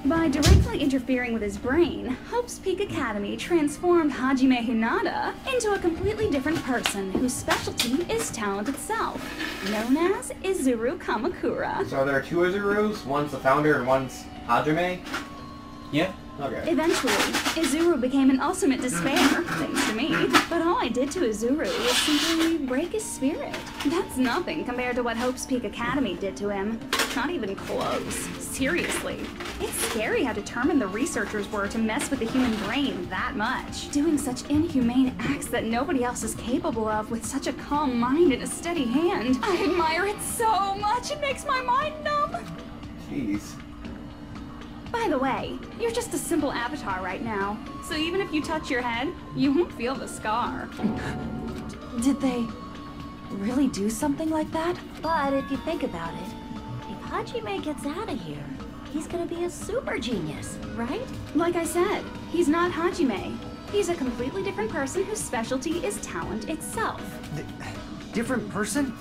By directly interfering with his brain, Hope's Peak Academy transformed Hajime Hinata into a completely different person whose specialty is talent itself, known as Izuru Kamakura. So there are two Izurus? One's the founder and one's Hajime? Yeah. Okay. Eventually, Izuru became an ultimate despair, thanks to me. But all I did to Izuru was simply break his spirit. That's nothing compared to what Hope's Peak Academy did to him. Not even close. Seriously. It's scary how determined the researchers were to mess with the human brain that much. Doing such inhumane acts that nobody else is capable of with such a calm mind and a steady hand. I admire it so much, it makes my mind numb. Jeez. By the way, you're just a simple avatar right now, so even if you touch your head, you won't feel the scar. Did they really do something like that? But if you think about it, if Hajime gets out of here, he's gonna be a super genius, right? Like I said, he's not Hajime. He's a completely different person whose specialty is talent itself. Different person?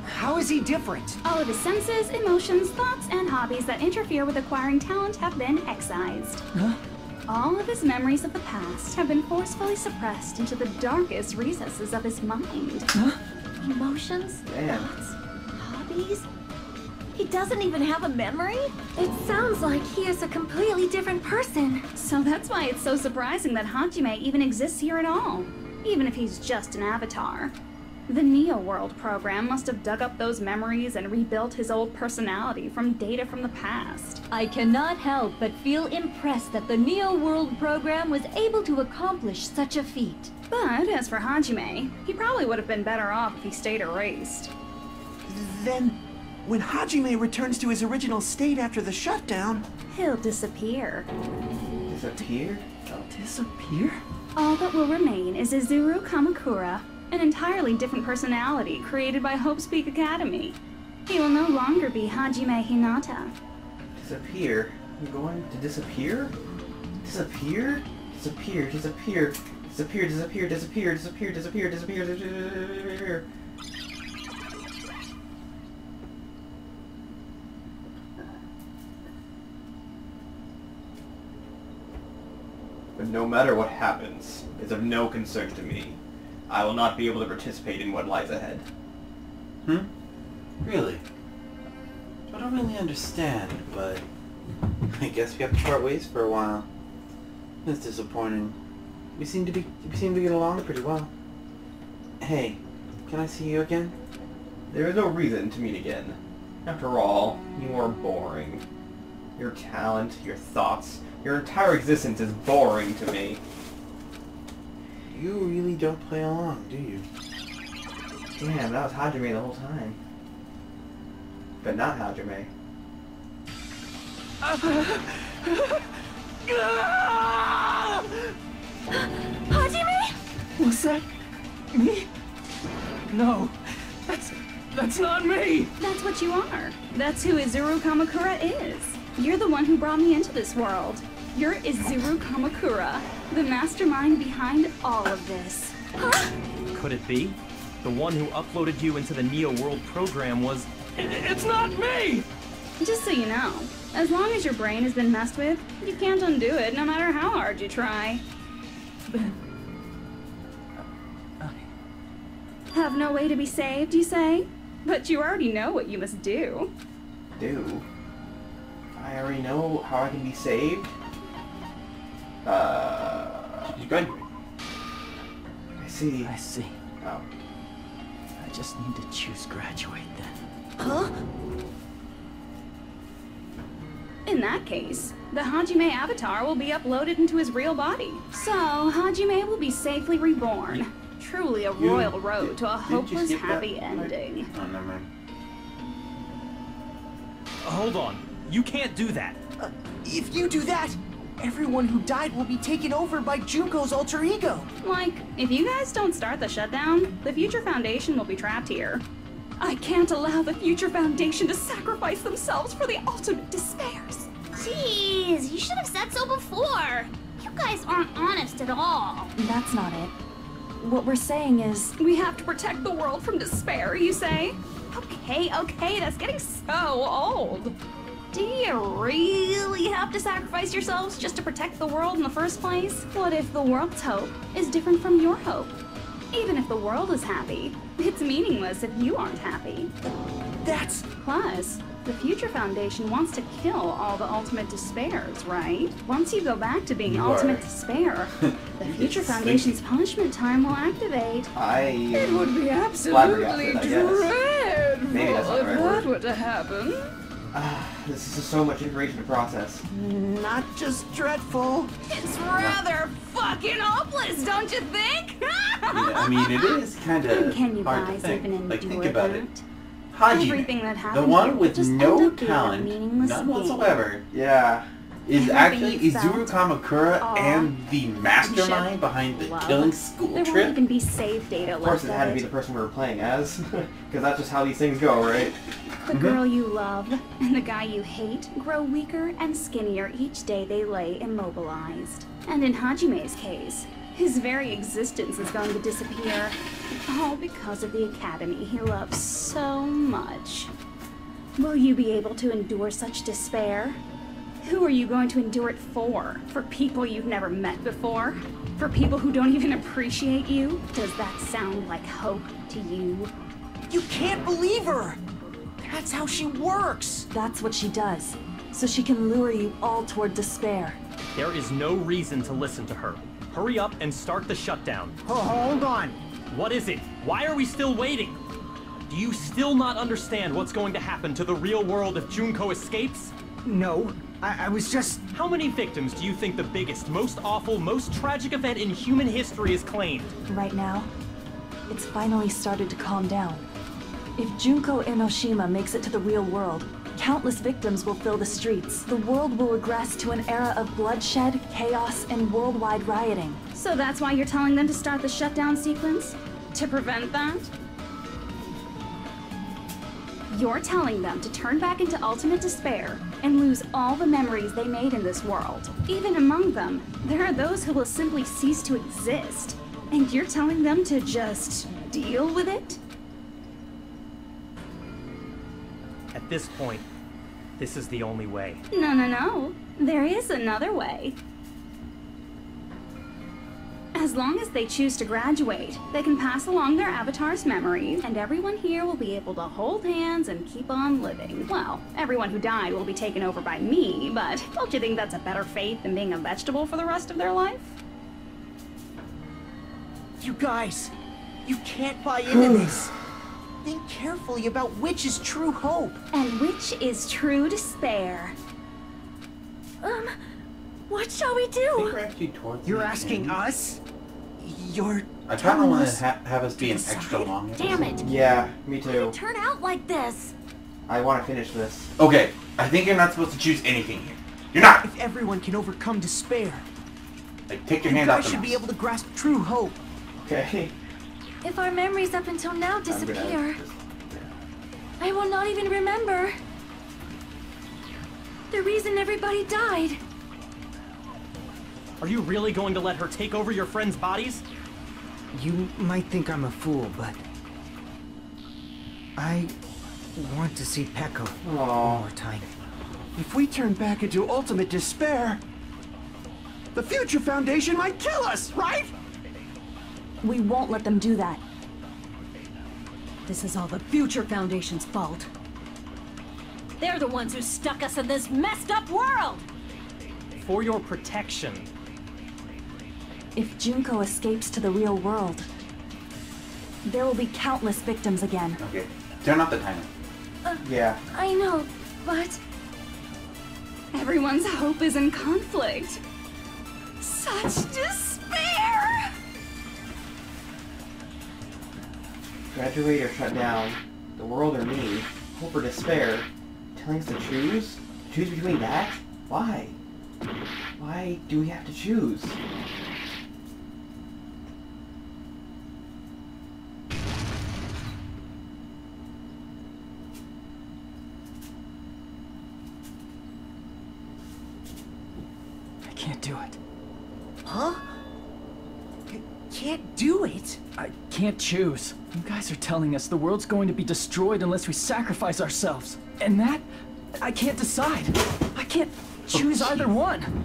How is he different? All of his senses, emotions, thoughts, and hobbies that interfere with acquiring talent have been excised. Huh? All of his memories of the past have been forcefully suppressed into the darkest recesses of his mind. Huh? Emotions? Damn. Thoughts? Hobbies? He doesn't even have a memory? It sounds like he is a completely different person. So that's why it's so surprising that Hajime even exists here at all, even if he's just an avatar. The Neo World program must have dug up those memories and rebuilt his old personality from data from the past. I cannot help but feel impressed that the Neo World program was able to accomplish such a feat. But as for Hajime, he probably would have been better off if he stayed erased. Then, when Hajime returns to his original state after the shutdown, He'll disappear. Disappear? Disappear? All that will remain is Izuru Kamakura, an entirely different personality created by Hope's Peak Academy. He will no longer be Hajime Hinata. Disappear? I'm going to disappear? Disappear? Disappear, disappear, disappear, disappear, disappear, disappear, disappear, disappear, disappear. But no matter what happens, it's of no concern to me. I will not be able to participate in what lies ahead. Really? I don't really understand, but I guess we have to part ways for a while. It's disappointing. We seem to get along pretty well. Hey, can I see you again? There is no reason to meet again. After all, you are boring. Your talent, your thoughts, your entire existence is boring to me. You really don't play along, do you? Damn, that was Hajime the whole time. But not Hajime. Hajime? Was that me? No, that's not me. That's what you are. That's who Izuru Kamakura is. You're the one who brought me into this world. You're Izuru Kamakura, the mastermind behind all of this. Huh? Could it be? The one who uploaded you into the Neo World program was... It's not me! Just so you know, as long as your brain has been messed with, you can't undo it no matter how hard you try. Have no way to be saved, you say? But you already know what you must do. Do? I already know how I can be saved? You graduate. I see. I see. Oh. I just need to choose graduate then. Huh? In that case, the Hajime avatar will be uploaded into his real body. So, Hajime will be safely reborn. Truly a royal road to a hopeless happy ending. Oh, never mind. Hold on. You can't do that. If you do that, everyone who died will be taken over by Junko's alter ego. Like, if you guys don't start the shutdown, the Future Foundation will be trapped here. I can't allow the Future Foundation to sacrifice themselves for the ultimate despairs. Jeez, you should have said so before. You guys aren't honest at all. That's not it. What we're saying is... We have to protect the world from despair, you say? Okay, that's getting so old. Do you really have to sacrifice yourselves just to protect the world in the first place? What if the world's hope is different from your hope? Even if the world is happy, it's meaningless if you aren't happy. That's... Plus, the Future Foundation wants to kill all the ultimate despairs, right? Once you go back to being ultimate despair, the Future Foundation's punishment time will activate. It would be absolutely dreadful if that were to happen. This is so much information to process. Not just dreadful. It's rather fucking hopeless, don't you think? Yeah, I mean, it is kind of Can you hard to guys think. even Like, think endure about that? it. Hajime, Everything that the happens one here with just no end up being a talent, meaningless none game. whatsoever, Yeah. is Everything actually you Izuru felt, Kamakura awe, and the mastermind behind the love. killing school There won't trip. even be save data Of course left it had to of be it. the person we were playing as. Because that's just how these things go, right? The girl you love and the guy you hate grow weaker and skinnier each day they lay immobilized. And in Hajime's case, his very existence is going to disappear. All because of the academy he loves so much. Will you be able to endure such despair? Who are you going to endure it for? For people you've never met before? For people who don't even appreciate you? Does that sound like hope to you? You can't believe her! That's how she works! That's what she does. So she can lure you all toward despair. There is no reason to listen to her. Hurry up and start the shutdown. Oh, hold on. What is it? Why are we still waiting? Do you still not understand what's going to happen to the real world if Junko escapes? No, I was just... How many victims do you think the biggest, most awful, most tragic event in human history has claimed? Right now, it's finally started to calm down. If Junko Enoshima makes it to the real world, countless victims will fill the streets. The world will regress to an era of bloodshed, chaos, and worldwide rioting. So that's why you're telling them to start the shutdown sequence? To prevent that? You're telling them to turn back into ultimate despair and lose all the memories they made in this world. Even among them, there are those who will simply cease to exist. And you're telling them to just deal with it? At this point, this is the only way. No. There is another way. As long as they choose to graduate, they can pass along their avatar's memories, and everyone here will be able to hold hands and keep on living. Well, everyone who died will be taken over by me, but don't you think that's a better fate than being a vegetable for the rest of their life? You guys, you can't buy into this. Think carefully about which is true hope. And which is true despair. What shall we I think do? we're actually towards You're the asking end. us? You're I kind of telling want us to have us be an extra long episode. Damn it. Yeah, me too. Turn out like this. I want to finish this. Okay, I think you're not supposed to choose anything here. You're not! If everyone can overcome despair, Like, take your you hand out guys the should be mouse. able to grasp true hope. Okay. If our memories up until now I'm gonna disappear, just- I will not even remember the reason everybody died. Are you really going to let her take over your friends' bodies? You might think I'm a fool, but I want to see Pecco one more time. If we turn back into ultimate despair, the Future Foundation might kill us, right? We won't let them do that. This is all the Future Foundation's fault. They're the ones who stuck us in this messed up world! For your protection. If Junko escapes to the real world, there will be countless victims again. Okay, turn off the timer. Yeah. I know, but Everyone's hope is in conflict. Such despair! Graduate or shut down. The world or me. Hope or despair. Telling us to choose? Choose between that? Why? Why do we have to choose? I can't do it. Huh? Can't do it? I can't choose. You guys are telling us the world's going to be destroyed unless we sacrifice ourselves. And that, I can't decide. I can't choose either one.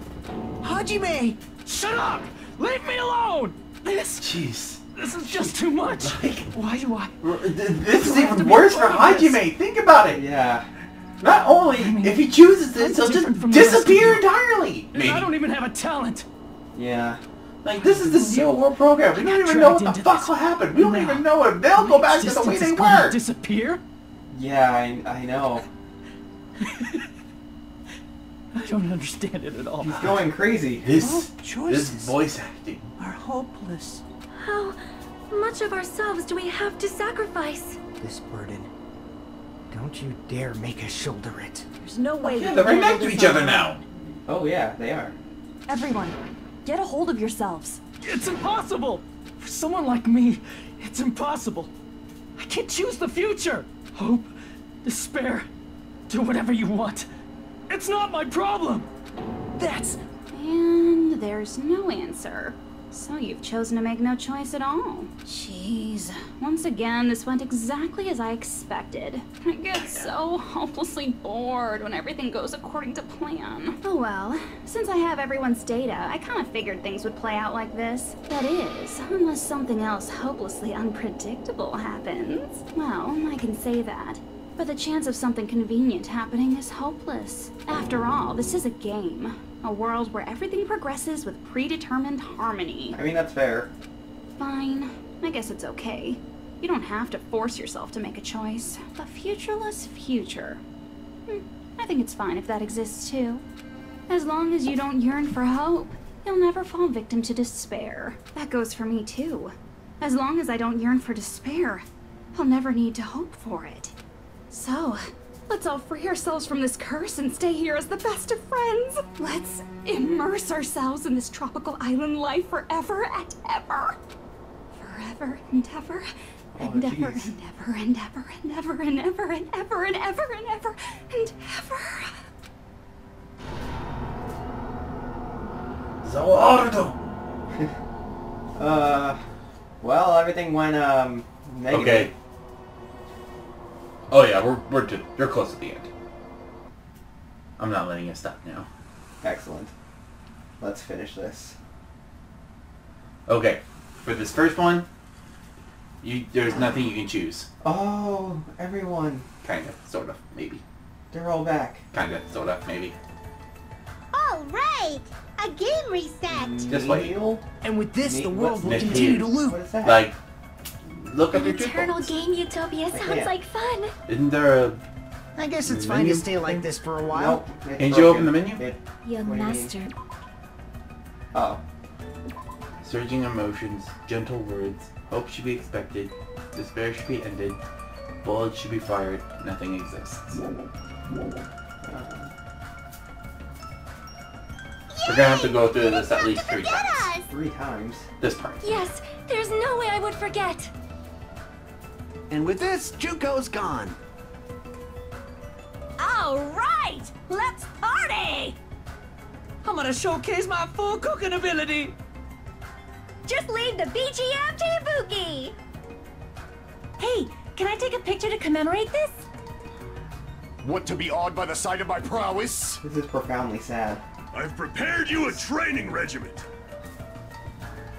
Hajime! Shut up! Leave me alone! Jeez. This is just too much. Why do I? This is even worse for Hajime. Think about it. Yeah. Not only, if he chooses this, he'll just disappear entirely. And I don't even have a talent. Yeah. Like, this is the Zero World program. We don't even know what the fuck will happen. We don't even know if they'll go back to the way they were. Disappear? Yeah, I know. I don't understand it at all. He's going crazy. This choices voice acting. are hopeless. how much of ourselves do we have to sacrifice? This burden. Don't you dare make us shoulder it. There's no way Yeah, they're right next to each other now. Oh yeah, they are. Everyone, get a hold of yourselves. It's impossible! For someone like me, it's impossible. I can't choose the future. Hope, despair, do whatever you want. It's not my problem. That's... And there's no answer. So you've chosen to make no choice at all. Jeez. Once again, this went exactly as I expected. I get so hopelessly bored when everything goes according to plan. Oh well, since I have everyone's data, I kind of figured things would play out like this. That is, unless something else hopelessly unpredictable happens. Well, I can say that. But the chance of something convenient happening is hopeless. After all, this is a game. A world where everything progresses with predetermined harmony. I mean, that's fair. Fine. I guess it's okay. You don't have to force yourself to make a choice. A futureless future. I think it's fine if that exists too. As long as you don't yearn for hope, you'll never fall victim to despair. That goes for me too. As long as I don't yearn for despair, I'll never need to hope for it. So, let's all free ourselves from this curse and stay here as the best of friends. Let's immerse ourselves in this tropical island life forever and ever. Forever and ever and ever and ever and ever and ever and ever and ever and ever and ever and ever. Zoardo! Well, everything went, negative. Okay. Oh yeah, you're close to the end. I'm not letting it stop now. Excellent. Let's finish this. Okay, for this first one, there's nothing you can choose. Oh, everyone. Kinda, sorta, maybe. They're all back. Kinda, sorta, maybe. All right, a game reset. Just wait. And with this, the What's world will next continue here? to loop. What is that? Like, look up An your eternal triple. game utopia sounds can't. like fun. Isn't there a I guess it's The fine to menu stay like thing? this for a while. Nope. it's Can't you open the broken. menu? Your What do you mean? master. Oh. Surging emotions, gentle words, hope should be expected, despair should be ended, bullets should be fired, nothing exists. We're gonna have to go through this at least 3 times. 3 times? This part. Yes, there's no way I would forget. And with this, Juko's gone. All right, let's party! I'm gonna showcase my full cooking ability. Just leave the BGM to Ibuki! Hey, can I take a picture to commemorate this? Want to be awed by the sight of my prowess? This is profoundly sad. I've prepared you a training regiment.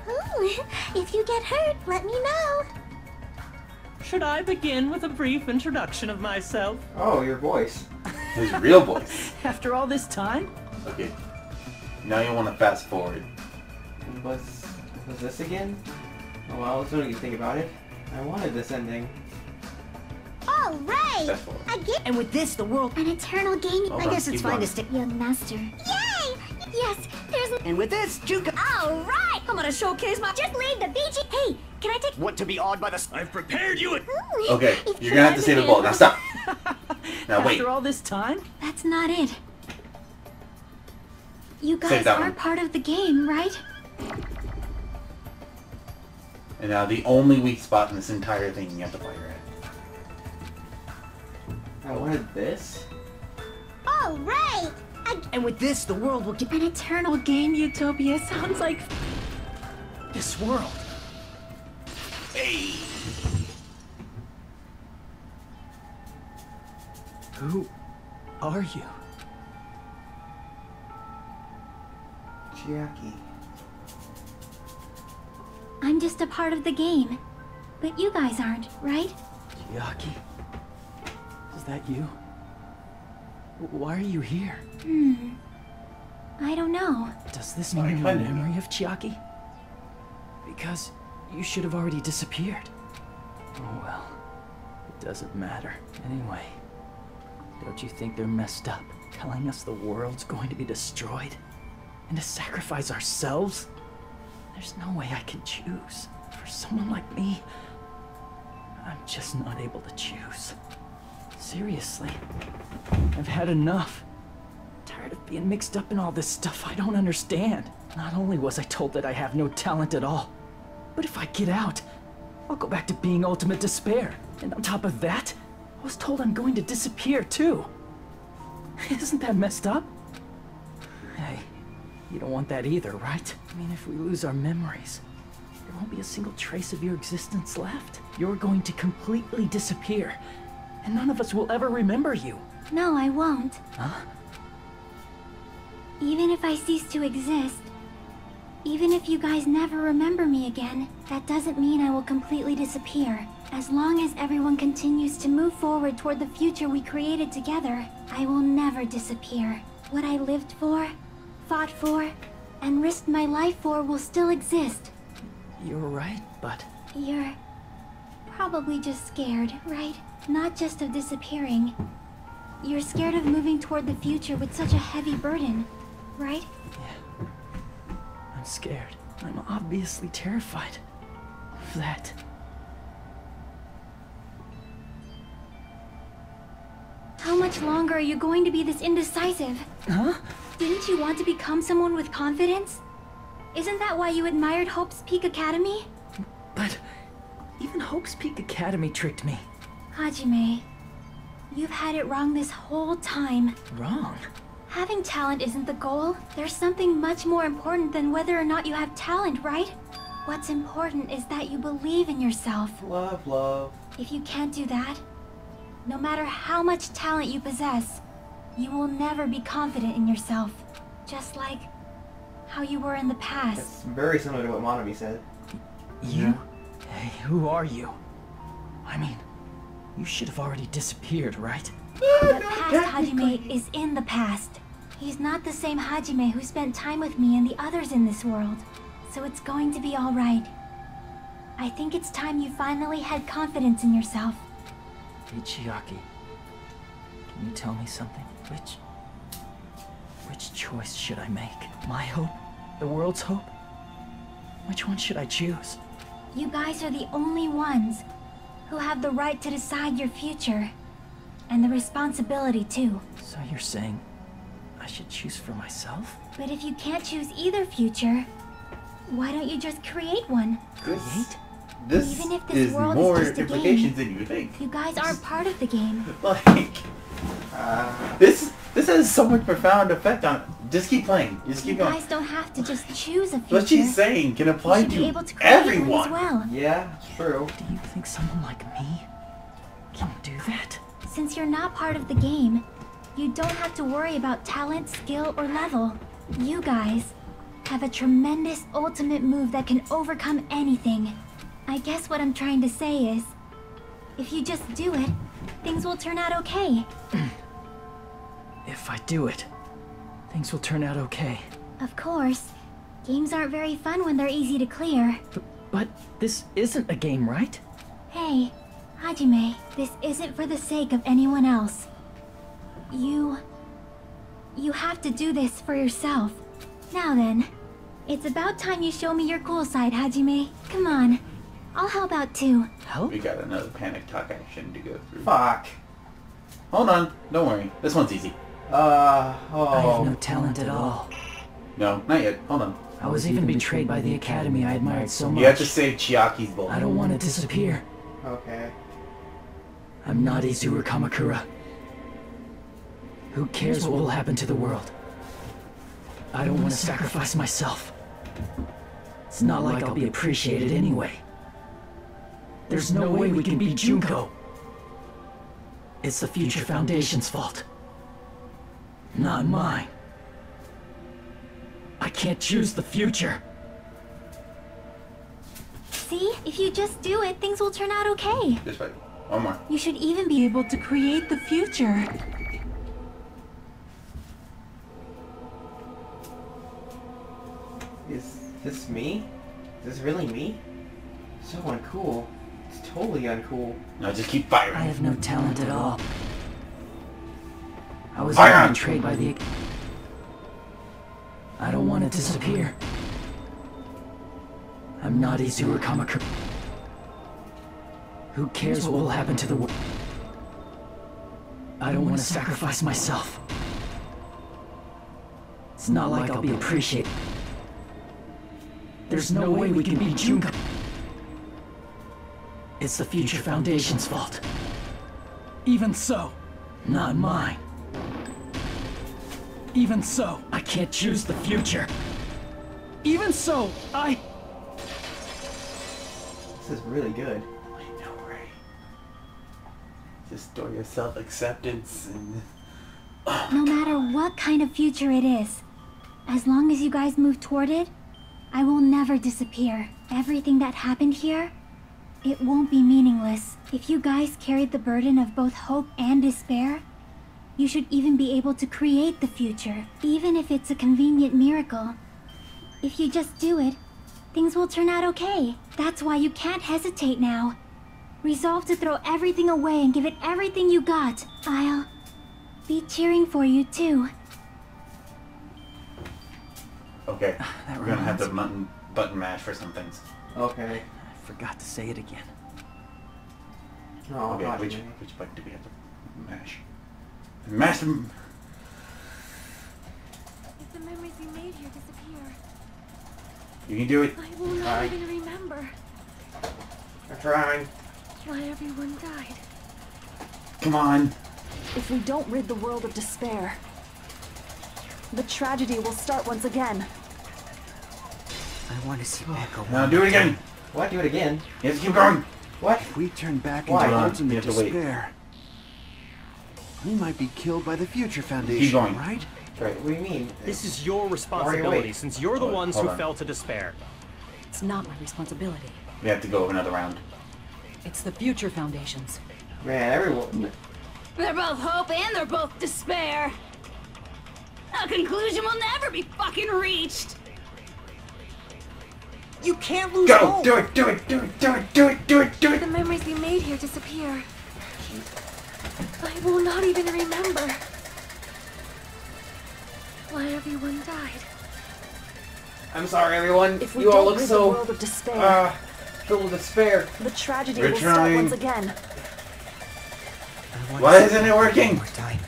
Ooh, if you get hurt, let me know. Should I begin with a brief introduction of myself? Oh, your voice. His real voice. After all this time? Okay. Now you want to fast forward. Was this again? Oh well, let's don't you think about it. I wanted this ending. All right! Fast forward. I get And with this, the world... an eternal game. Hold I on, guess it's keep fine going. to stay... Your master. Yay! Yes, there's... And with this, Juko... All right! I'm gonna showcase my... Just leave the BG... Hey, can I take... Want to be awed by the... I've prepared you a... Ooh, Okay, if you're gonna have to say the bullet. Now stop. Now wait. After all this time? That's not it. You Save guys that are one. part of the game, right? And now the only weak spot in this entire thing you have to fire at. I wanted this? All right! And with this, the world will get... An eternal game utopia sounds like... This world. Hey! Who are you? Chiaki. I'm just a part of the game. But you guys aren't, right? Chiaki? Is that you? Why are you here? I don't know. Does this mean you're a memory of Chiaki? Because you should have already disappeared. Oh well, it doesn't matter. Anyway, don't you think they're messed up, telling us the world's going to be destroyed? And to sacrifice ourselves? There's no way I can choose. For someone like me, I'm just not able to choose. Seriously, I've had enough. Tired of being mixed up in all this stuff I don't understand. Not only was I told that I have no talent at all, but if I get out, I'll go back to being ultimate despair. And on top of that, I was told I'm going to disappear too. Isn't that messed up? Hey, you don't want that either, right? I mean, if we lose our memories, there won't be a single trace of your existence left. You're going to completely disappear, and none of us will ever remember you. No, I won't. Huh? Even if I cease to exist, even if you guys never remember me again, that doesn't mean I will completely disappear. As long as everyone continues to move forward toward the future we created together, I will never disappear. What I lived for, fought for, and risked my life for will still exist. You're right, but... You're probably just scared, right? Not just of disappearing. You're scared of moving toward the future with such a heavy burden, right? Yeah. I'm scared. I'm obviously terrified of that. How much longer are you going to be this indecisive? Huh? Didn't you want to become someone with confidence? Isn't that why you admired Hope's Peak Academy? But even Hope's Peak Academy tricked me. Hajime, you've had it wrong this whole time. Wrong? Having talent isn't the goal. There's something much more important than whether or not you have talent, right? What's important is that you believe in yourself. Love, love. If you can't do that, no matter how much talent you possess, you will never be confident in yourself. Just like how you were in the past. It's very similar to what Monami said. You? Hey, who are you? I mean, you should have already disappeared, right? The past Hajime is in the past. He's not the same Hajime who spent time with me and the others in this world. So it's going to be alright. I think it's time you finally had confidence in yourself. Hey, Chiaki. Can you tell me something? Which choice should I make? My hope? The world's hope? Which one should I choose? You guys are the only ones who have the right to decide your future. And the responsibility, too. So you're saying I should choose for myself? But if you can't choose either future, why don't you just create one? This Even if this is world more is just a implications game, than you think. You guys aren't part of the game. Like, this has so much profound effect on it. Just keep playing. Just keep You going. guys don't have to just choose a future. What she's saying can apply You should be to able to create one everyone. as well. Yeah, true. Do you think someone like me can do that? Since you're not part of the game, you don't have to worry about talent, skill, or level. You guys have a tremendous ultimate move that can overcome anything. I guess what I'm trying to say is, if you just do it, things will turn out okay. If I do it, things will turn out okay. Of course, games aren't very fun when they're easy to clear. But this isn't a game, right? Hey, Hajime, this isn't for the sake of anyone else. You have to do this for yourself. Now then, it's about time you show me your cool side, Hajime. Come on, I'll help out too. Help? We got another panic talk action to go through. Fuck. Hold on. Don't worry. This one's easy. I have no talent at all. No, not yet. Hold on. I was even betrayed by the academy I admired so much. You have to save Chiaki's bowl. I don't want to disappear. Okay. I'm not Izuru Kamakura. Who cares what will happen to the world? I don't want to sacrifice myself. It's not like I'll be appreciated anyway. There's no way we can beat Junko. It's the Future Foundation's fault. Not mine. I can't choose the future. See? If you just do it, things will turn out okay. This way. One more. You should even be able to create the future. Is this me? Is this really me? So uncool. It's totally uncool. No, just keep firing. I have no talent at all. I was Fire! betrayed by the... I don't want to disappear. I'm not Izuru Kamakura. Who cares what will happen to the world? I don't want to sacrifice myself. It's not like I'll be appreciated. There's no way we can beat Junko. It's the Future Foundation's fault. Even so, not mine. Even so, I can't choose the future. Even so, This is really good. I know, right? Just store your self-acceptance and... No matter what kind of future it is, as long as you guys move toward it, I will never disappear. Everything that happened here, it won't be meaningless. If you guys carried the burden of both hope and despair, you should even be able to create the future, even if it's a convenient miracle. If you just do it, things will turn out okay. That's why you can't hesitate now. Resolve to throw everything away and give it everything you got. I'll be cheering for you too. Okay, we're gonna have to button mash for some things. Okay. I forgot to say it again. Oh, Okay, God, which man. button do we have to mash? Mash them! If the memories we made here disappear, You can do it. I will not even remember I'm trying. why everyone died. Come on. If we don't rid the world of despair, the tragedy will start once again. I want to see Echo. Now do it again. What? Do it again? You have to keep going. What? If we turn back Why? into You ultimate have to wait. despair, we might be killed by the Future Foundation, Keep going. right? Right, what do you mean? This is your responsibility, wait. since you're the ones hold who on. fell to despair. It's not my responsibility. We have to go another round. It's the Future Foundation's. Man, everyone... They're both hope and they're both despair. A conclusion will never be fucking reached. You can't lose Go! hope! Do it! Do it! Do it! Do it! Do it! Do it! Do The it! memories we made here disappear. I will not even remember why everyone died. I'm sorry, everyone. If we You all don't look rid so the world of despair, filled with despair. the tragedy We're will start trying. once again. Why isn't it working? More time.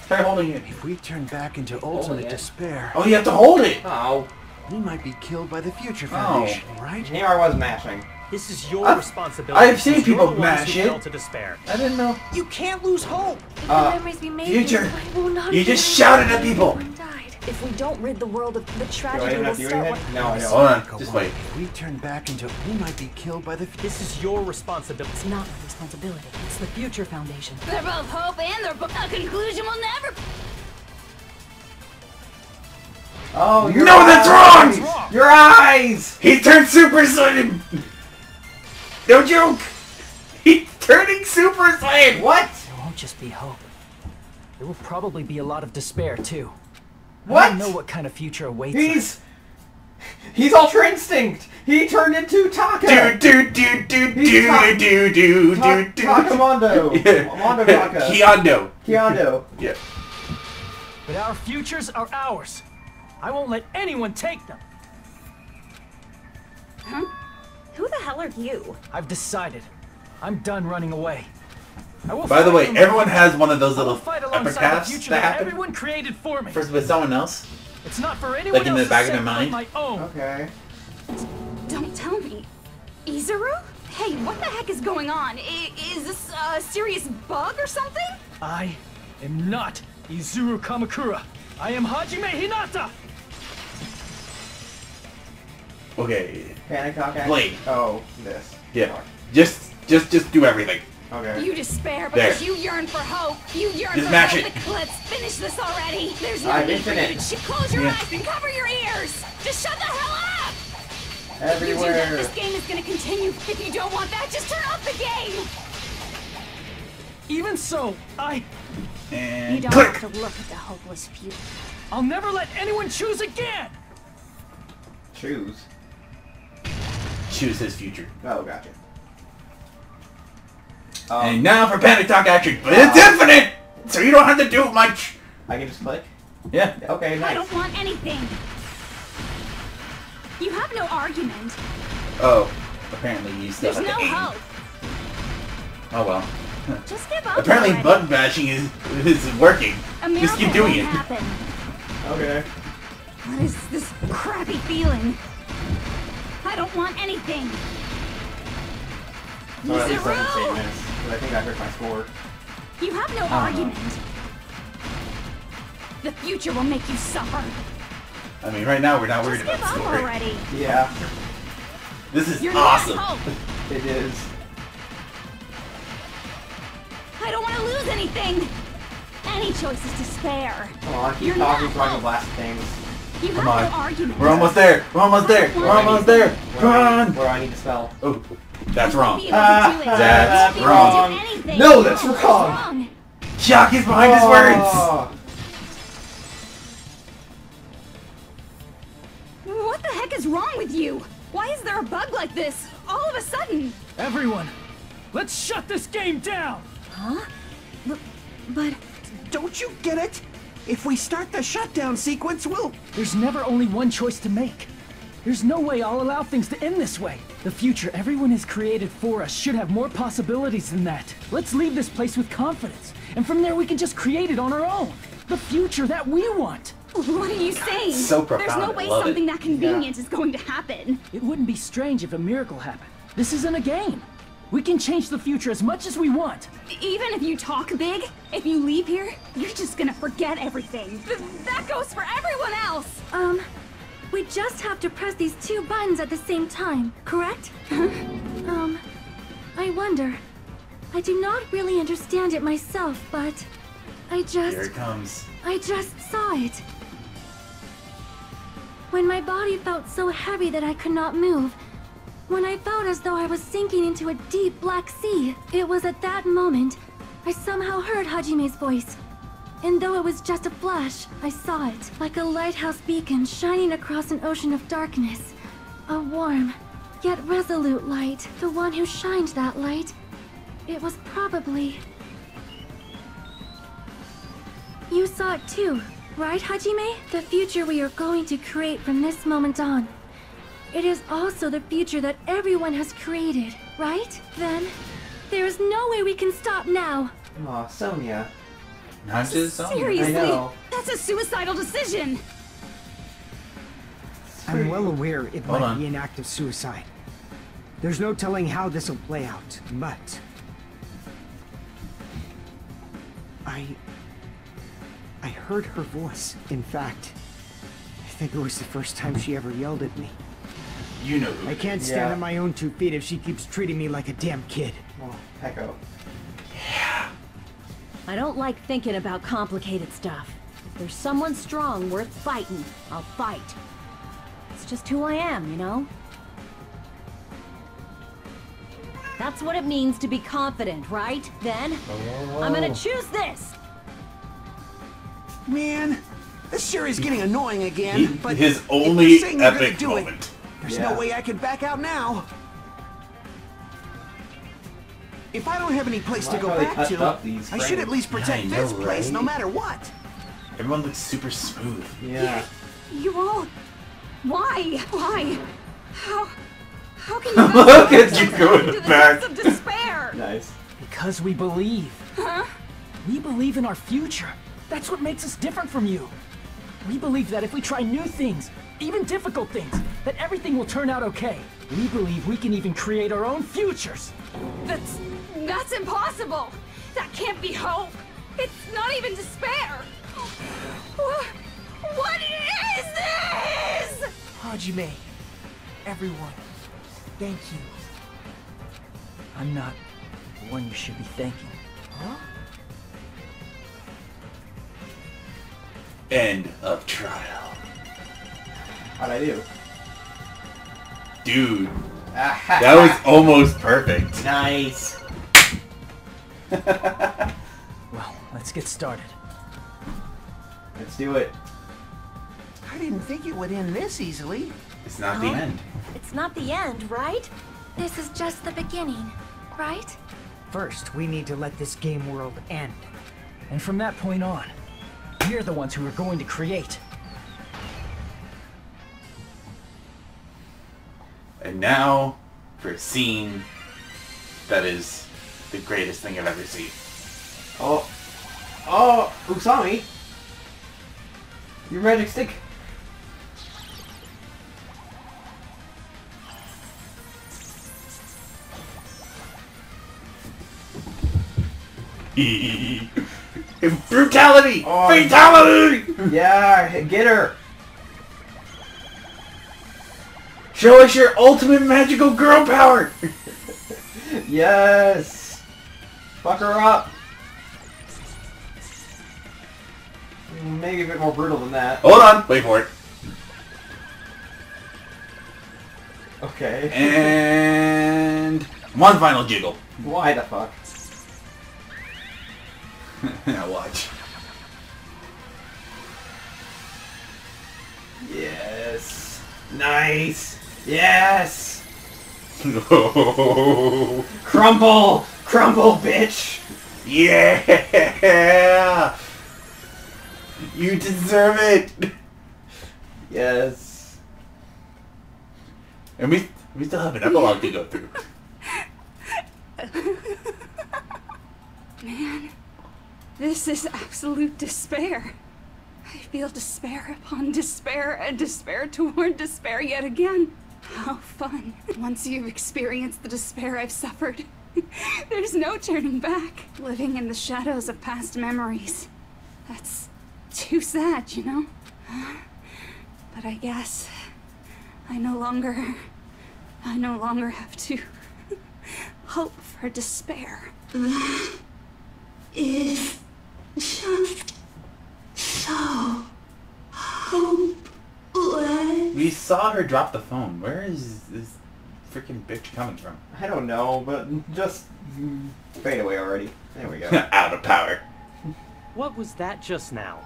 Try holding it. If we turn back into ultimate it. despair, Oh, you have to hold it. Oh, we might be killed by the Future Foundation, right? here I was mashing. This is your I've- responsibility. I've seen since you're people the ones mash who it. fell to despair. I didn't know. You can't lose hope. If the memories we made Future. I will not You even just shouted at remember people. everyone died. If we don't rid the world of the Do I tragedy even will have to do start anything? No, I don't. Hold on. Just wait. If we turn back into, we might be killed by the. This is your responsibility. It's not my responsibility. It's the Future Foundation. They're both hope and they're both a conclusion will never. Oh, your No, that's eyes! wrong! Your eyes! He turned Super Saiyan! No joke! He's turning Super Saiyan! What? There won't just be hope. There will probably be a lot of despair, too. I What? don't know what kind of future awaits us. He's Ultra Instinct! He turned into Taka! Takamondo! Yeah. Mondo Taka! Kyondo. Kyondo. Yeah. But our futures are ours. I won't let anyone take them. Huh? Who the hell are you? I've decided. I'm done running away. I will By the fight way, for everyone my has one of those I will little fight upper alongside the calves future that that happen everyone created for me. first with someone else. It's not for anyone Like in the else's back of sake, their but mind? my own. Okay. Don't tell me. Izuru? Hey, what the heck is going on? Is this a serious bug or something? I am not Izuru Kamakura. I am Hajime Hinata. Okay. Panic Talk action? Blade. Oh, this. Yeah. Just do everything. Okay. You despair because There. you yearn for hope. You yearn Just for mash hope. it. Let's finish this already. There's no I'm need for you infinite. to close your Yeah. eyes and cover your ears. Just shut the hell up. If you do that, Everywhere. this game is going to continue. If you don't want that, just turn off the game. Even so, You And don't click. have to look at the hopeless future. I'll never let anyone choose again. Choose. Choose his future. Oh, gotcha. And now for Panic Talk action, but it's infinite, so you don't have to do much. I can just click? Yeah. Okay, I nice. don't want anything. You have no argument. Oh, apparently you still There's have no to aim. hope. Oh well. Just give up. Apparently already. button bashing is working. A Just keep miracle doing won't it. happen. Okay. What is this crappy feeling? I don't want anything. So at least I can Zero! save this, because I think I hurt my score. You have no argument. The future will make you suffer. I mean, right now we're not worried Just give about up score. already. Yeah, This is You're awesome. not hope. it is. I don't want to lose anything. Any choice is despair. Come on, keep You're talking not so I can hope. blast things. You Come have on. no argument. We're almost there. We're almost there. We're almost there. Come on. Where do I need to spell? Oh, that's wrong. Be able to do it. That's You won't be able to do wrong. anything. No, that's It's wrong. Shock is behind his words. Oh. What the heck is wrong with you? Why is there a bug like this all of a sudden? Everyone, let's shut this game down. Huh? But Don't you get it? If we start the shutdown sequence, we'll... There's never only one choice to make. There's no way I'll allow things to end this way. The future everyone has created for us should have more possibilities than that. Let's leave this place with confidence, and from there we can just create it on our own. The future that we want. what are you saying? so There's profound, no I way love something it. that convenient is going to happen. It wouldn't be strange if a miracle happened. This isn't a game. We can change the future as much as we want. Even if you talk big, if you leave here, you're just gonna forget everything. That goes for everyone else. We just have to press these two buttons at the same time, correct? I wonder. I do not really understand it myself, but I Here it comes. just saw it. When my body felt so heavy that I could not move, when I felt as though I was sinking into a deep black sea, it was at that moment I somehow heard Hajime's voice. And though it was just a flash, I saw it, like a lighthouse beacon shining across an ocean of darkness. A warm, yet resolute light. The one who shined that light, it was probably You saw it too, right, Hajime? The future we are going to create from this moment on. It is also the future that everyone has created, right? Then, there is no way we can stop now. Aw, Sonia. Not just Sonia. Seriously, I know. that's a suicidal decision. I'm well aware it Hold might on. be an act of suicide. There's no telling how this will play out, but... I heard her voice. In fact, I think it was the first time she ever yelled at me. You know who. I can't stand Yeah. on my own 2 feet if she keeps treating me like a damn kid. Oh, Echo. I don't like thinking about complicated stuff. If there's someone strong worth fighting, I'll fight. It's just who I am, you know? That's what it means to be confident, right? Then, I'm gonna choose this! Man, this sure is getting annoying again, but his if only you're saying you're gonna epic do it, moment. there's Yeah. no way I can back out now. If I don't have any place to Like go how they back touched to, up these I should at frames. least protect Yeah, I know, this place right? no matter what. Everyone looks super smooth. Yeah. You all... Why? Why? How can you guys Look go at you going into the back. depths of despair? Nice. Because we believe. Huh? We believe in our future. That's what makes us different from you. We believe that if we try new things, even difficult things, that everything will turn out okay. We believe we can even create our own futures. That's impossible. That can't be hope. It's not even despair. What is this? Hajime, everyone, thank you. I'm not the one you should be thanking. Huh? End of trial. How'd I do? Dude, that was almost perfect. Nice. Well, let's get started. Let's do it. I didn't think it would end this easily. It's not the end. It's not the end, right? This is just the beginning, right? First, we need to let this game world end. And from that point on, we're the ones who are going to create. And now for a scene that is the greatest thing I've ever seen. Oh. Oh, Usami. Your magic stick. Brutality! Oh, Fatality! Yeah, get her. Show us your ultimate magical girl power! Yes. Fuck her up. Maybe a bit more brutal than that. Hold on, wait for it. Okay. And one final jiggle. Why the fuck? Now watch. Yes. Nice. Yes. No. Crumble. Crumble, bitch. Yeah. You deserve it. Yes. And we still have an epilogue to go through. Man, this is absolute despair. I feel despair upon despair and despair toward despair yet again. How fun. Once you've experienced the despair I've suffered, there's no turning back. Living in the shadows of past memories. That's too sad, you know? But I guess I no longer have to hope for despair. That is just so hopeless. We saw her drop the phone. Where is this freaking bitch coming from? I don't know, but just fade away already. There we go. Out of power. What was that just now?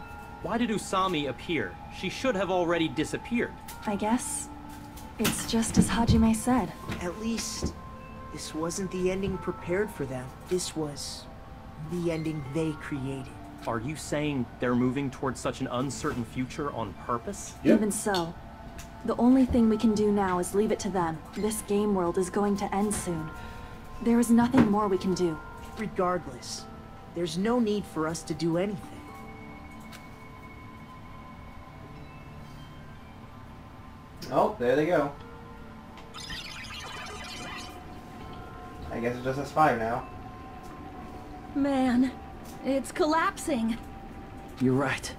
Why did Usami appear? She should have already disappeared. I guess it's just as Hajime said. At least, this wasn't the ending prepared for them. This was the ending they created. Are you saying they're moving towards such an uncertain future on purpose? Even so, the only thing we can do now is leave it to them. This game world is going to end soon. There is nothing more we can do. Regardless, there's no need for us to do anything. Oh, there they go. I guess it's just a spire now. Man, it's collapsing. You're right.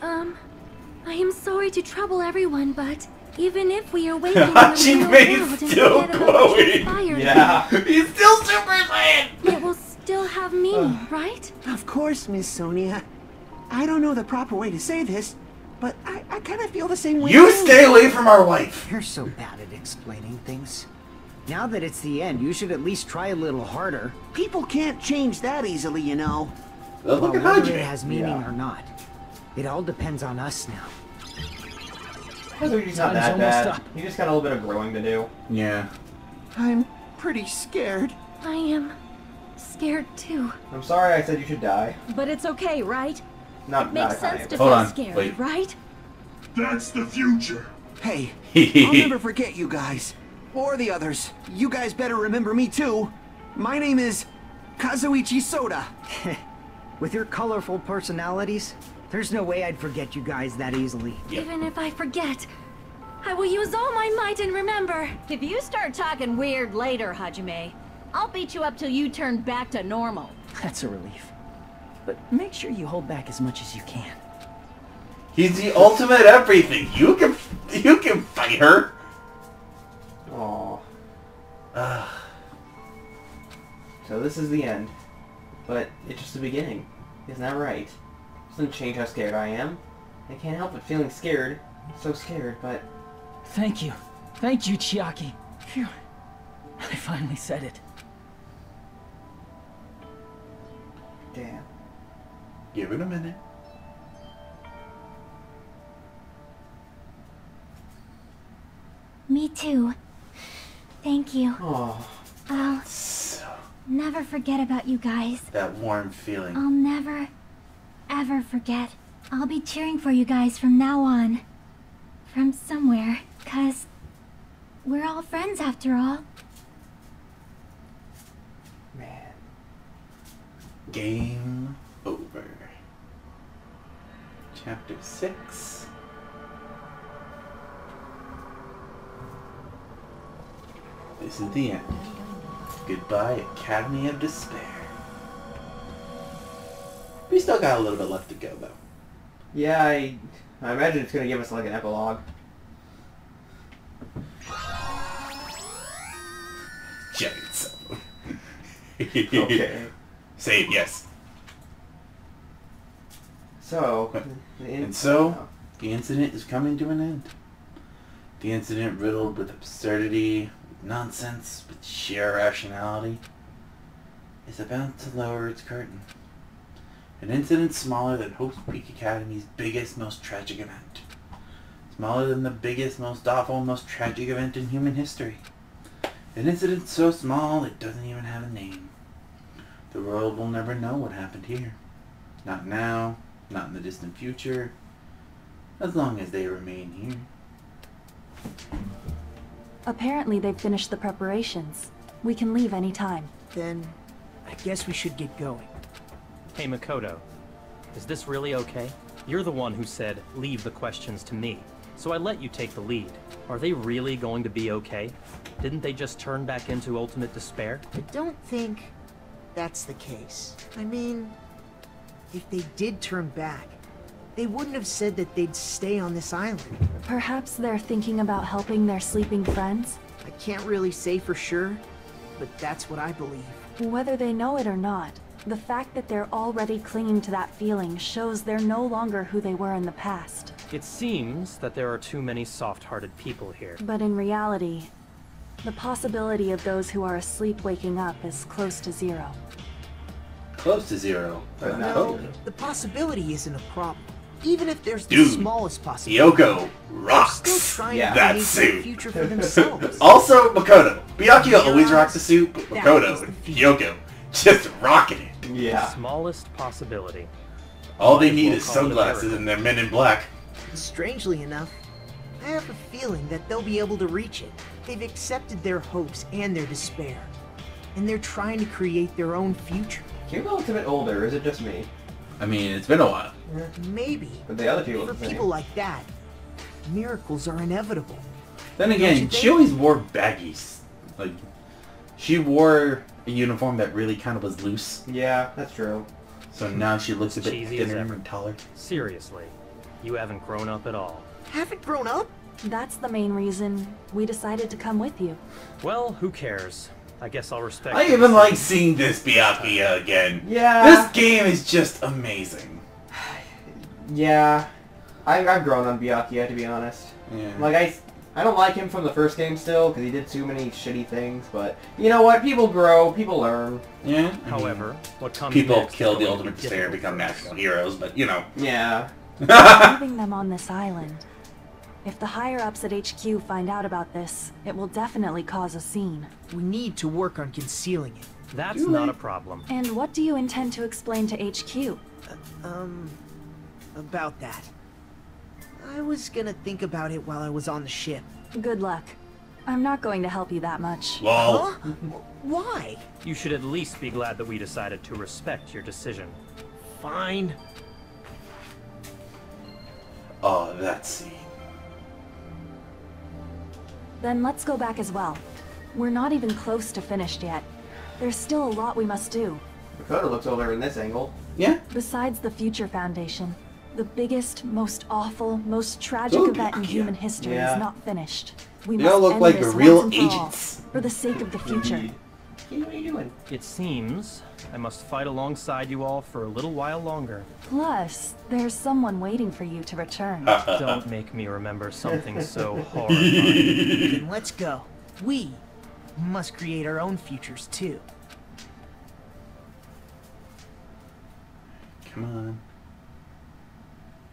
I am sorry to trouble everyone, but even if we are waiting in the real world still instead of a glowing. fire, Yeah, he's still Super Saiyan! it will still have meaning, right? Of course, Miss Sonia. I don't know the proper way to say this, but I kind of feel the same way. You stay away from our wife! You're so bad at explaining things. Now that it's the end, you should at least try a little harder. People can't change that easily, you know. Well, look at whether Hajime. it has meaning or not, it all depends on us now. He's not that bad. He just got a little bit of growing to do. Yeah. I'm pretty scared. I am scared too. I'm sorry I said you should die. But it's okay, right? Not Makes not sense to Hold feel on, scared, wait. right? That's the future. Hey, I'll never forget you guys. Or the others. You guys better remember me too. My name is Kazuichi Soda. With your colorful personalities, there's no way I'd forget you guys that easily. Even if I forget, I will use all my might and remember. If you start talking weird later, Hajime, I'll beat you up till you turn back to normal. That's a relief. But make sure you hold back as much as you can. He's the ultimate everything. You can fight her. Aww. So this is the end. But it's just the beginning. Isn't that right? Doesn't change how scared I am. I can't help but feeling scared. So scared, but... Thank you. Thank you, Chiaki. Phew. I finally said it. Damn. Give it a minute. Me too. Thank you. Oh. I'll never forget about you guys. That warm feeling. I'll never, ever forget. I'll be cheering for you guys from now on. From somewhere, 'cause we're all friends after all. Man. Game over. Chapter 6. This is the end. Goodbye, Academy of Despair. We still got a little bit left to go, though. Yeah, I imagine it's gonna give us like an epilogue. Giant cell. Okay. Save, yes. So... And so, the incident is coming to an end. The incident riddled with absurdity, with nonsense, with sheer irrationality, is about to lower its curtain. An incident smaller than Hope's Peak Academy's biggest, most tragic event. Smaller than the biggest, most awful, most tragic event in human history. An incident so small it doesn't even have a name. The world will never know what happened here. Not now, not in the distant future, as long as they remain here. Apparently they've finished the preparations. We can leave any time. Then, I guess we should get going. Hey, Makoto. Is this really okay? You're the one who said, leave the questions to me. So I let you take the lead. Are they really going to be okay? Didn't they just turn back into ultimate despair? I don't think that's the case. I mean, if they did turn back, they wouldn't have said that they'd stay on this island. Perhaps they're thinking about helping their sleeping friends? I can't really say for sure, but that's what I believe. Whether they know it or not, the fact that they're already clinging to that feeling shows they're no longer who they were in the past. It seems that there are too many soft-hearted people here. But in reality, the possibility of those who are asleep waking up is close to zero. Close to zero, but not No, over. the possibility isn't a problem. Even if there's the Dude, smallest possibility. Hyoko rocks They're still trying to that create suit. future for themselves. Also, Makoto. Byakuya always rocks the suit, but That Makoto is the and future. Hyoko just rocking it. Yeah. Smallest possibility. All they need We'll is call it a sunglasses miracle. and they're men in black. Strangely enough, I have a feeling that they'll be able to reach it. They've accepted their hopes and their despair. And they're trying to create their own future. Hugo looks a bit older, or is it just me? I mean, it's been a while. Maybe. But the other people For look the same. people like that, miracles are inevitable. Then Don't again, you she think? always wore baggies. Like, she wore a uniform that really kind of was loose. Yeah, that's true. So now she looks a bit Cheesy as thinner ever. and taller. Seriously, you haven't grown up at all. Haven't grown up? That's the main reason we decided to come with you. Well, who cares? I guess I'll respect I your even like decision. seeing this Byakuya again. Yeah. This game is just amazing. Yeah. I've grown on Byakuya, to be honest. Yeah. Like, I don't like him from the first game still, because he did too many shitty things, but you know what? People grow, people learn. Yeah. However, what comes People next kill is the going to ultimate be despair and difficult become for us. national heroes, but you know. Yeah. Leaving them on this island. If the higher-ups at HQ find out about this, it will definitely cause a scene. We need to work on concealing it. That's not a problem. And what do you intend to explain to HQ? About that. I was gonna think about it while I was on the ship. Good luck. I'm not going to help you that much. Lol. Huh? Why? You should at least be glad that we decided to respect your decision. Fine. Oh, that scene. Then let's go back as well. We're not even close to finished yet. There's still a lot we must do. Dakota looks older in this angle. Yeah. Besides the Future Foundation, the biggest, most awful, most tragic event in human history Yeah. is not finished. We They must all look end like this real once and for all, agents. for the sake of the future. Indeed. What are you doing? It seems I must fight alongside you all for a little while longer. Plus, there's someone waiting for you to return. Don't make me remember something so horrifying. Then let's go. We must create our own futures too. Come on.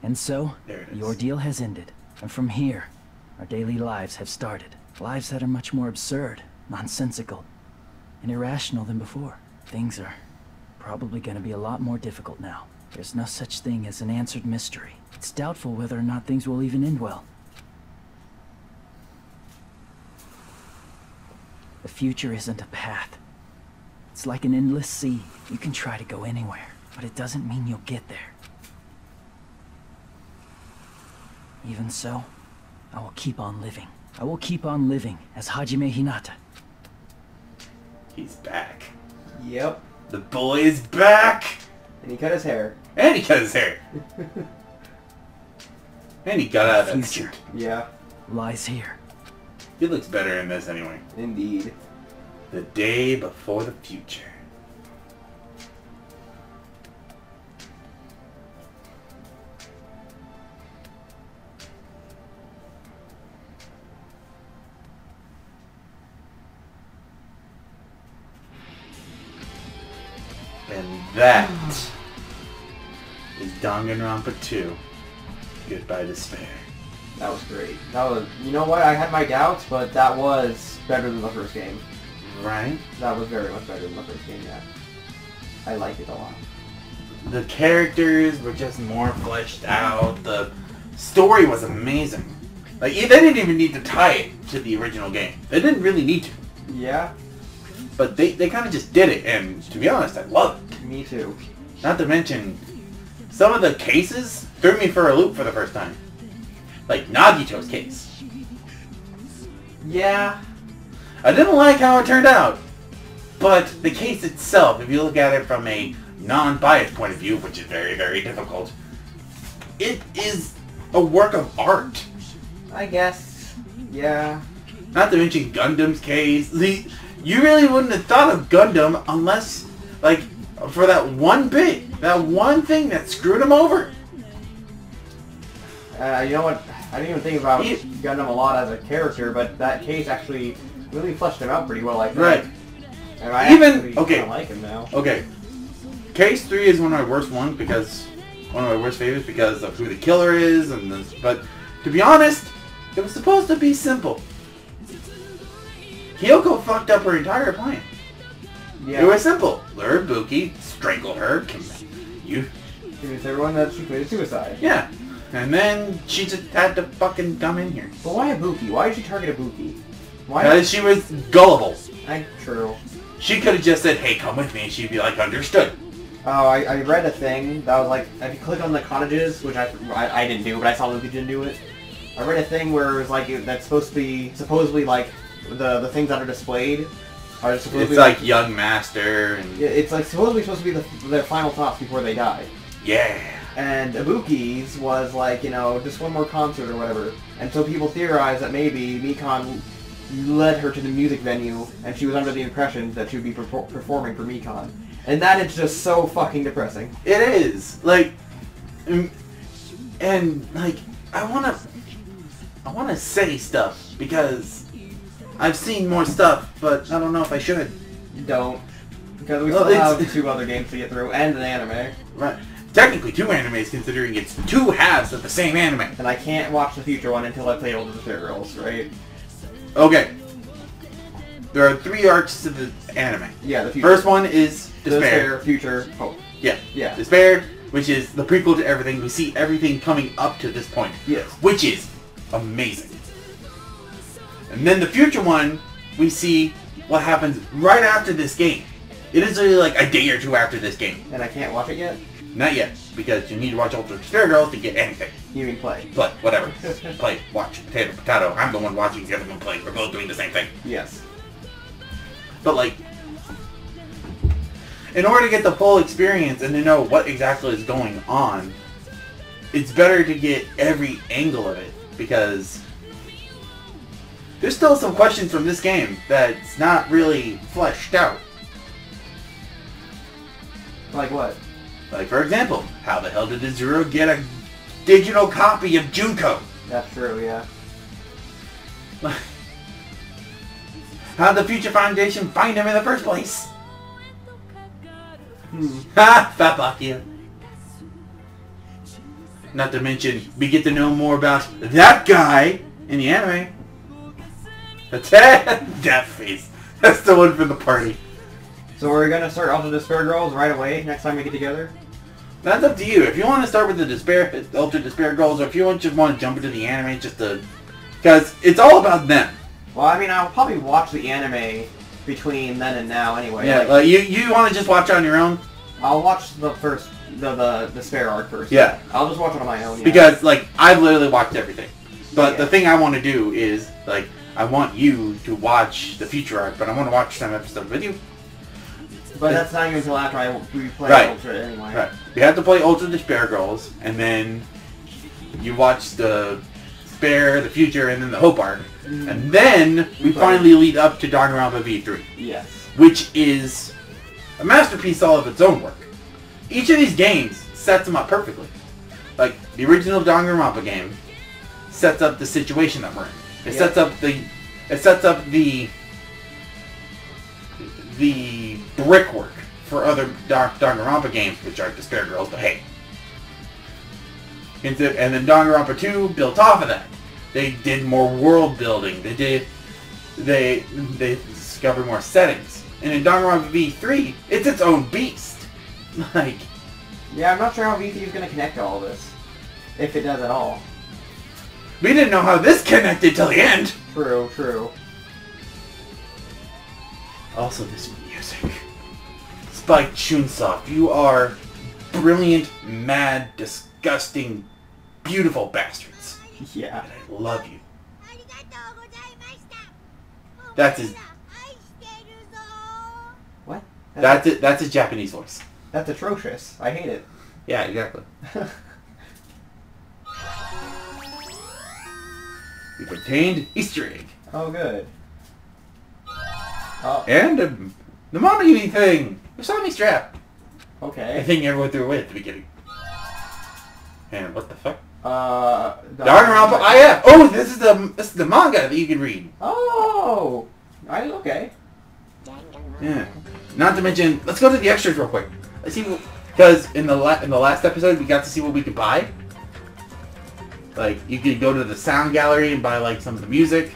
And so, There it is. the ordeal has ended. And from here, our daily lives have started. Lives that are much more absurd, nonsensical, and irrational than before. Things are probably going to be a lot more difficult now. There's no such thing as an answered mystery. It's doubtful whether or not things will even end well. The future isn't a path. It's like an endless sea. You can try to go anywhere, but it doesn't mean you'll get there. Even so, I will keep on living. I will keep on living as Hajime Hinata. He's back. Yep. The boy is back! And he cut his hair. And he cut his hair. And he got out of that Future. suit. Yeah. Lies here. He looks better in this anyway. Indeed. The day before the future. And that is Danganronpa 2. Goodbye Despair. That was great. That was, you know what, I had my doubts, but that was better than the first game. Right? That was very much better than the first game, yeah. I liked it a lot. The characters were just more fleshed out. The story was amazing. Like, they didn't even need to tie it to the original game. They didn't really need to. Yeah. But they kind of just did it, and to be honest, I love it. Me too. Not to mention, some of the cases threw me for a loop for the first time. Like Nagito's case. Yeah. I didn't like how it turned out. But the case itself, if you look at it from a non-biased point of view, which is very, very difficult, it is a work of art. I guess. Yeah. Not to mention Gundam's case. You really wouldn't have thought of Gundam unless, like, for that one bit, that one thing that screwed him over. You know what? I didn't even think about Gundam a lot as a character, but that case actually really fleshed him out pretty well, I think. Right. And I actually kinda like him now. Okay. Case 3 is one of my worst ones because one of my worst favorites because of who the killer is and this, but to be honest, it was supposed to be simple. Kyoko fucked up her entire plan. Yeah. It was simple. Lure Buki, strangle her, Convince everyone that she committed suicide. Yeah. And then she just had to fucking come in here. But why a Buki? Why did she target a Buki? Why? Because she was gullible. True. She could have just said, hey, come with me, and she'd be like, understood. Oh, I read a thing that was like, if you click on the cottages, which I didn't do, but I saw Luke didn't do it. I read a thing where it was like, that's supposed to be, supposedly like, the things that are displayed are supposedly... It's like Young Master and... It's like supposedly supposed to be their final thoughts before they die. Yeah. And Ibuki's was like, you know, just one more concert or whatever. And so people theorize that maybe Mikan led her to the music venue and she was under the impression that she would be performing for Mikan. And that is just so fucking depressing. It is. Like, and like, I wanna say stuff because I've seen more stuff, but I don't know if I should. Don't. Because we still have 2 other games to get through and an anime. Right. Technically 2 animes considering it's 2 halves of the same anime. And I can't watch the future one until I play All the Despair Girls, right? Okay. There are 3 arcs to the anime. Yeah, the future. First one is Despair. Future, Hope. Yeah. Yeah. Despair, which is the prequel to everything. We see everything coming up to this point. Yes. Which is amazing. And then the future one, we see what happens right after this game. It is really like a day or 2 after this game. And I can't watch it yet? Not yet, because you need to watch Ultra Despair Girls to get anything. You mean play? Play, whatever. Play, watch, potato, potato. I'm the one watching, the other one playing. We're both doing the same thing. Yes. But like, in order to get the full experience and to know what exactly is going on, it's better to get every angle of it, because there's still some questions from this game that's not really fleshed out. Like what? Like, for example, how the hell did Izuru get a digital copy of Junko? That's true, yeah. How did the Future Foundation find him in the first place? Ha! Fabakia. Not to mention, we get to know more about that guy in the anime. That's that face. That's the one from the party. So we're gonna start Ultra Despair Girls right away next time we get together? That's up to you. If you want to start with the Ultra Despair Girls, or if you just want to jump into the anime, just to... Because it's all about them. Well, I mean, I'll probably watch the anime between then and now anyway. Yeah, like you want to just watch it on your own? I'll watch the first, the Despair arc first. Yeah. I'll just watch it on my own, yeah. Because, like, I've literally watched everything. But the thing I want to do is, like, I want you to watch the future arc, but I want to watch some episodes with you. But that's not even until after we play Ultra anyway. Right. We have to play Ultra Despair Girls, and then you watch the Despair, the Future, and then the Hope arc. And then we finally lead up to Danganronpa V3. Yes. Which is a masterpiece all of its own work. Each of these games sets them up perfectly. Like, the original Danganronpa game sets up the situation that we're in. It sets up the brickwork for other Danganronpa games, which are Despair Girls, but hey. And then Danganronpa 2 built off of that. They did more world building. They discovered more settings. And in Danganronpa V3, it's its own beast. Like, yeah, I'm not sure how V3 is going to connect to all this. If it does at all. We didn't know how this connected till the end. True, true. Also, this music. Spike Chunsoft, you are brilliant, mad, disgusting, beautiful bastards. Yeah. And I love you. That's his... What? That's it. That's his Japanese voice. That's atrocious. I hate it. Yeah, exactly. We've obtained Easter egg. Oh, good. Oh. And the Monogamy thing. We saw an Easter egg. Okay. I think everyone threw away at the beginning. And what the fuck? Danganronpa IF. Oh, this is the manga that you can read. Oh. Okay. Yeah. Not to mention, let's go to the extras real quick. Let's see, because in the last episode we got to see what we could buy. Like, you could go to the sound gallery and buy like some of the music.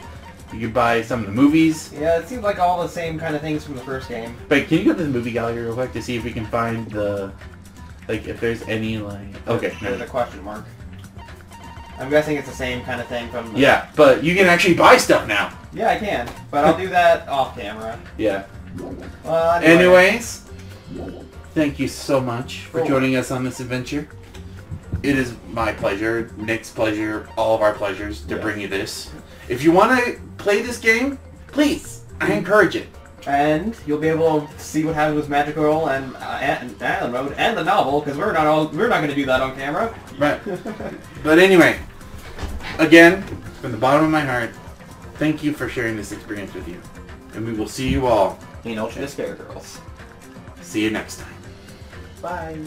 You could buy some of the movies. Yeah, it seems like all the same kind of things from the first game. But can you go to the movie gallery real quick to see if we can find the... Like, if there's any, like... Okay. There's a question mark. I'm guessing it's the same kind of thing from the... Yeah, but you can actually buy stuff now. Yeah, I can. But I'll do that off camera. Yeah. Well, Anyways, thank you so much for joining us on this adventure. It is my pleasure, Nick's pleasure, all of our pleasures to bring you this. If you want to play this game, please, I encourage it. And you'll be able to see what happens with Magic Girl and Mode and the novel, because we're not going to do that on camera. Right. But anyway, again, from the bottom of my heart, thank you for sharing this experience with you. And we will see you all in Ultra Despair Girls. See you next time. Bye.